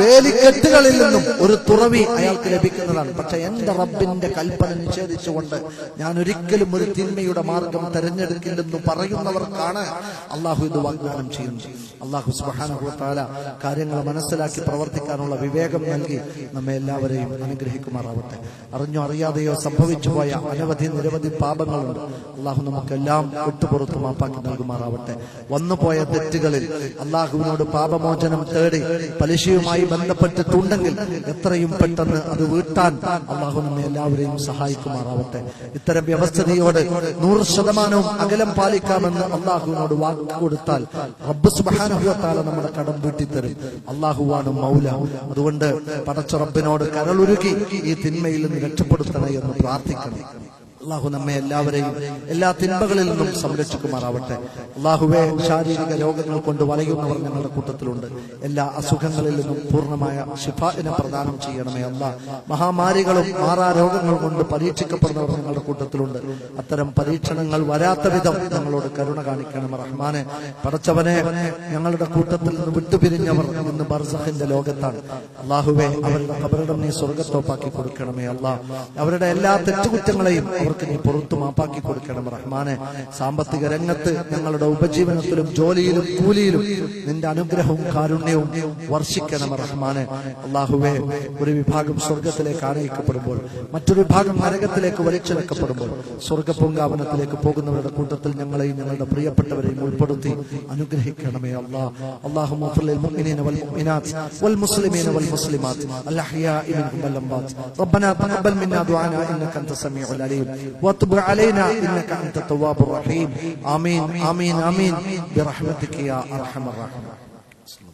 A: വേലിക്കെട്ടുകളിൽ നിന്നും ഒരു തുറവി അയാൾക്ക് ലഭിക്കുന്നതാണ്. പക്ഷെ എന്റെ റബ്ബിന്റെ കൽപ്പന നിഷേധിച്ചുകൊണ്ട് ഞാൻ ഒരിക്കലും ഒരു തിന്മയുടെ മാർഗം തെരഞ്ഞെടുക്കില്ലെന്ന് പറയുന്നവർക്കാണ് അള്ളാഹു ഇത് വാഗ്ദാനം ചെയ്യുന്നത്. അള്ളാഹു സുബ്ഹാനഹു വ തആല കാര്യങ്ങൾ മനസ്സിലാക്കി പ്രവർത്തിക്കാനുള്ള വിവേകം നൽകി നമ്മെ എല്ലാവരെയും അനുഗ്രഹിക്കുമാറാവട്ടെ. അറിഞ്ഞോ അറിയാതെയോ സംഭവിച്ചു പോയ അനവധി നിരവധി പാപങ്ങളുണ്ട്. അള്ളാഹു നമുക്കെല്ലാം വിട്ടുപുറത്ത് മാപ്പാക്കി നൽകുമാറാവട്ടെ. വന്നുപോയ തെറ്റുകളിൽ അള്ളാഹുവിനോട് പാപമോചനം തേടി പലിശയുമായി ബന്ധപ്പെട്ടിട്ടുണ്ടെങ്കിൽ എത്രയും പെട്ടെന്ന് അത് വീട്ടാൻ അള്ളാഹു നമ്മെ എല്ലാവരെയും സഹായിക്കുമാറാവട്ടെ. ഇത്തരം വ്യവസ്ഥതയോട് 100% അകലം പാലിക്കാമെന്ന് അള്ളാഹുവിനോട് വാക്ക് കൊടുത്താൽ റബ്ബ് സുബ്ഹാനഹു വ തആല നമ്മുടെ കടം വീട്ടിത്തരും. അള്ളാഹുവാണ് മൗല. അതുകൊണ്ട് പടച്ച റബ്ബിനോട് കരളുരുകി ഈ തിന്മയിൽ നിന്ന് രക്ഷപ്പെടുത്തണേ എന്ന് പ്രാർത്ഥിക്കണം. അള്ളാഹു നമ്മെ എല്ലാവരെയും എല്ലാ തിന്മകളിൽ നിന്നും സംരക്ഷിക്കുമാറാവട്ടെ. അള്ളാഹുവെ, ശാരീരിക രോഗങ്ങൾ കൊണ്ട് വലയുന്നവർ ഞങ്ങളുടെ കൂട്ടത്തിലുണ്ട്. എല്ലാ അസുഖങ്ങളിൽ നിന്നും പൂർണ്ണമായ ശിഫാഇനെ പ്രദാനം ചെയ്യണമേ അല്ലാ. മഹാമാരികളും മാറാ രോഗങ്ങൾ കൊണ്ട് പരീക്ഷിക്കപ്പെടുന്നവർ ഞങ്ങളുടെ കൂട്ടത്തിലുണ്ട്. അത്തരം പരീക്ഷണങ്ങൾ വരാത്ത വിധം ഞങ്ങളോട് കരുണ കാണിക്കണം റഹ്മാനെ. പടച്ചവനെ, ഞങ്ങളുടെ കൂട്ടത്തിൽ നിന്ന് വിട്ടുപിരിഞ്ഞവർ ഇന്ന് ബർസഖിന്റെ ലോകത്താണ്. അള്ളാഹുവെ, അവരുടെ ഖബറിടം നീ സ്വർഗ്ഗത്തോപ്പാക്കി കൊടുക്കണമേ അല്ലാ. അവരുടെ എല്ലാ തെറ്റുകുറ്റങ്ങളെയും അവർ ഞങ്ങൾക്ക് നീ പുറത്തു മാപ്പാക്കി കൊടുക്കണം റഹ്മാനെ. സാമ്പത്തിക രംഗത്ത് ഞങ്ങളുടെ ഉപജീവനത്തിലും ജോലിയിലും കൂലിയിലും നിന്റെ അനുഗ്രഹവും കാരുണ്യവും വർഷിക്കണം റഹ്മാനെ. അള്ളാഹുവേ, ഒരു വിഭാഗം സ്വർഗത്തിലേക്ക് ആനയിക്കപ്പെടുമ്പോൾ മറ്റൊരു വിഭാഗം നരകത്തിലേക്ക് വലിച്ചെടുക്കപ്പെടുമ്പോൾ സ്വർഗപൂങ്കാവനത്തിലേക്ക് പോകുന്നവരുടെ കൂട്ടത്തിൽ ഞങ്ങളെയും ഞങ്ങളുടെ പ്രിയപ്പെട്ടവരെയും ഉൾപ്പെടുത്തി അനുഗ്രഹിക്കണമേ അല്ലാഹ്. اللهم اغفر للمؤمنين والمؤمنات والمسلمين والمسلمات الأحياء منهم والأموات. ربنا تقبل منا دعانا إنك أنت السميع العليم وتب علينا إنك أنت التواب الرحيم. آمين آمين آمين برحمتك يا أرحم الراحمين.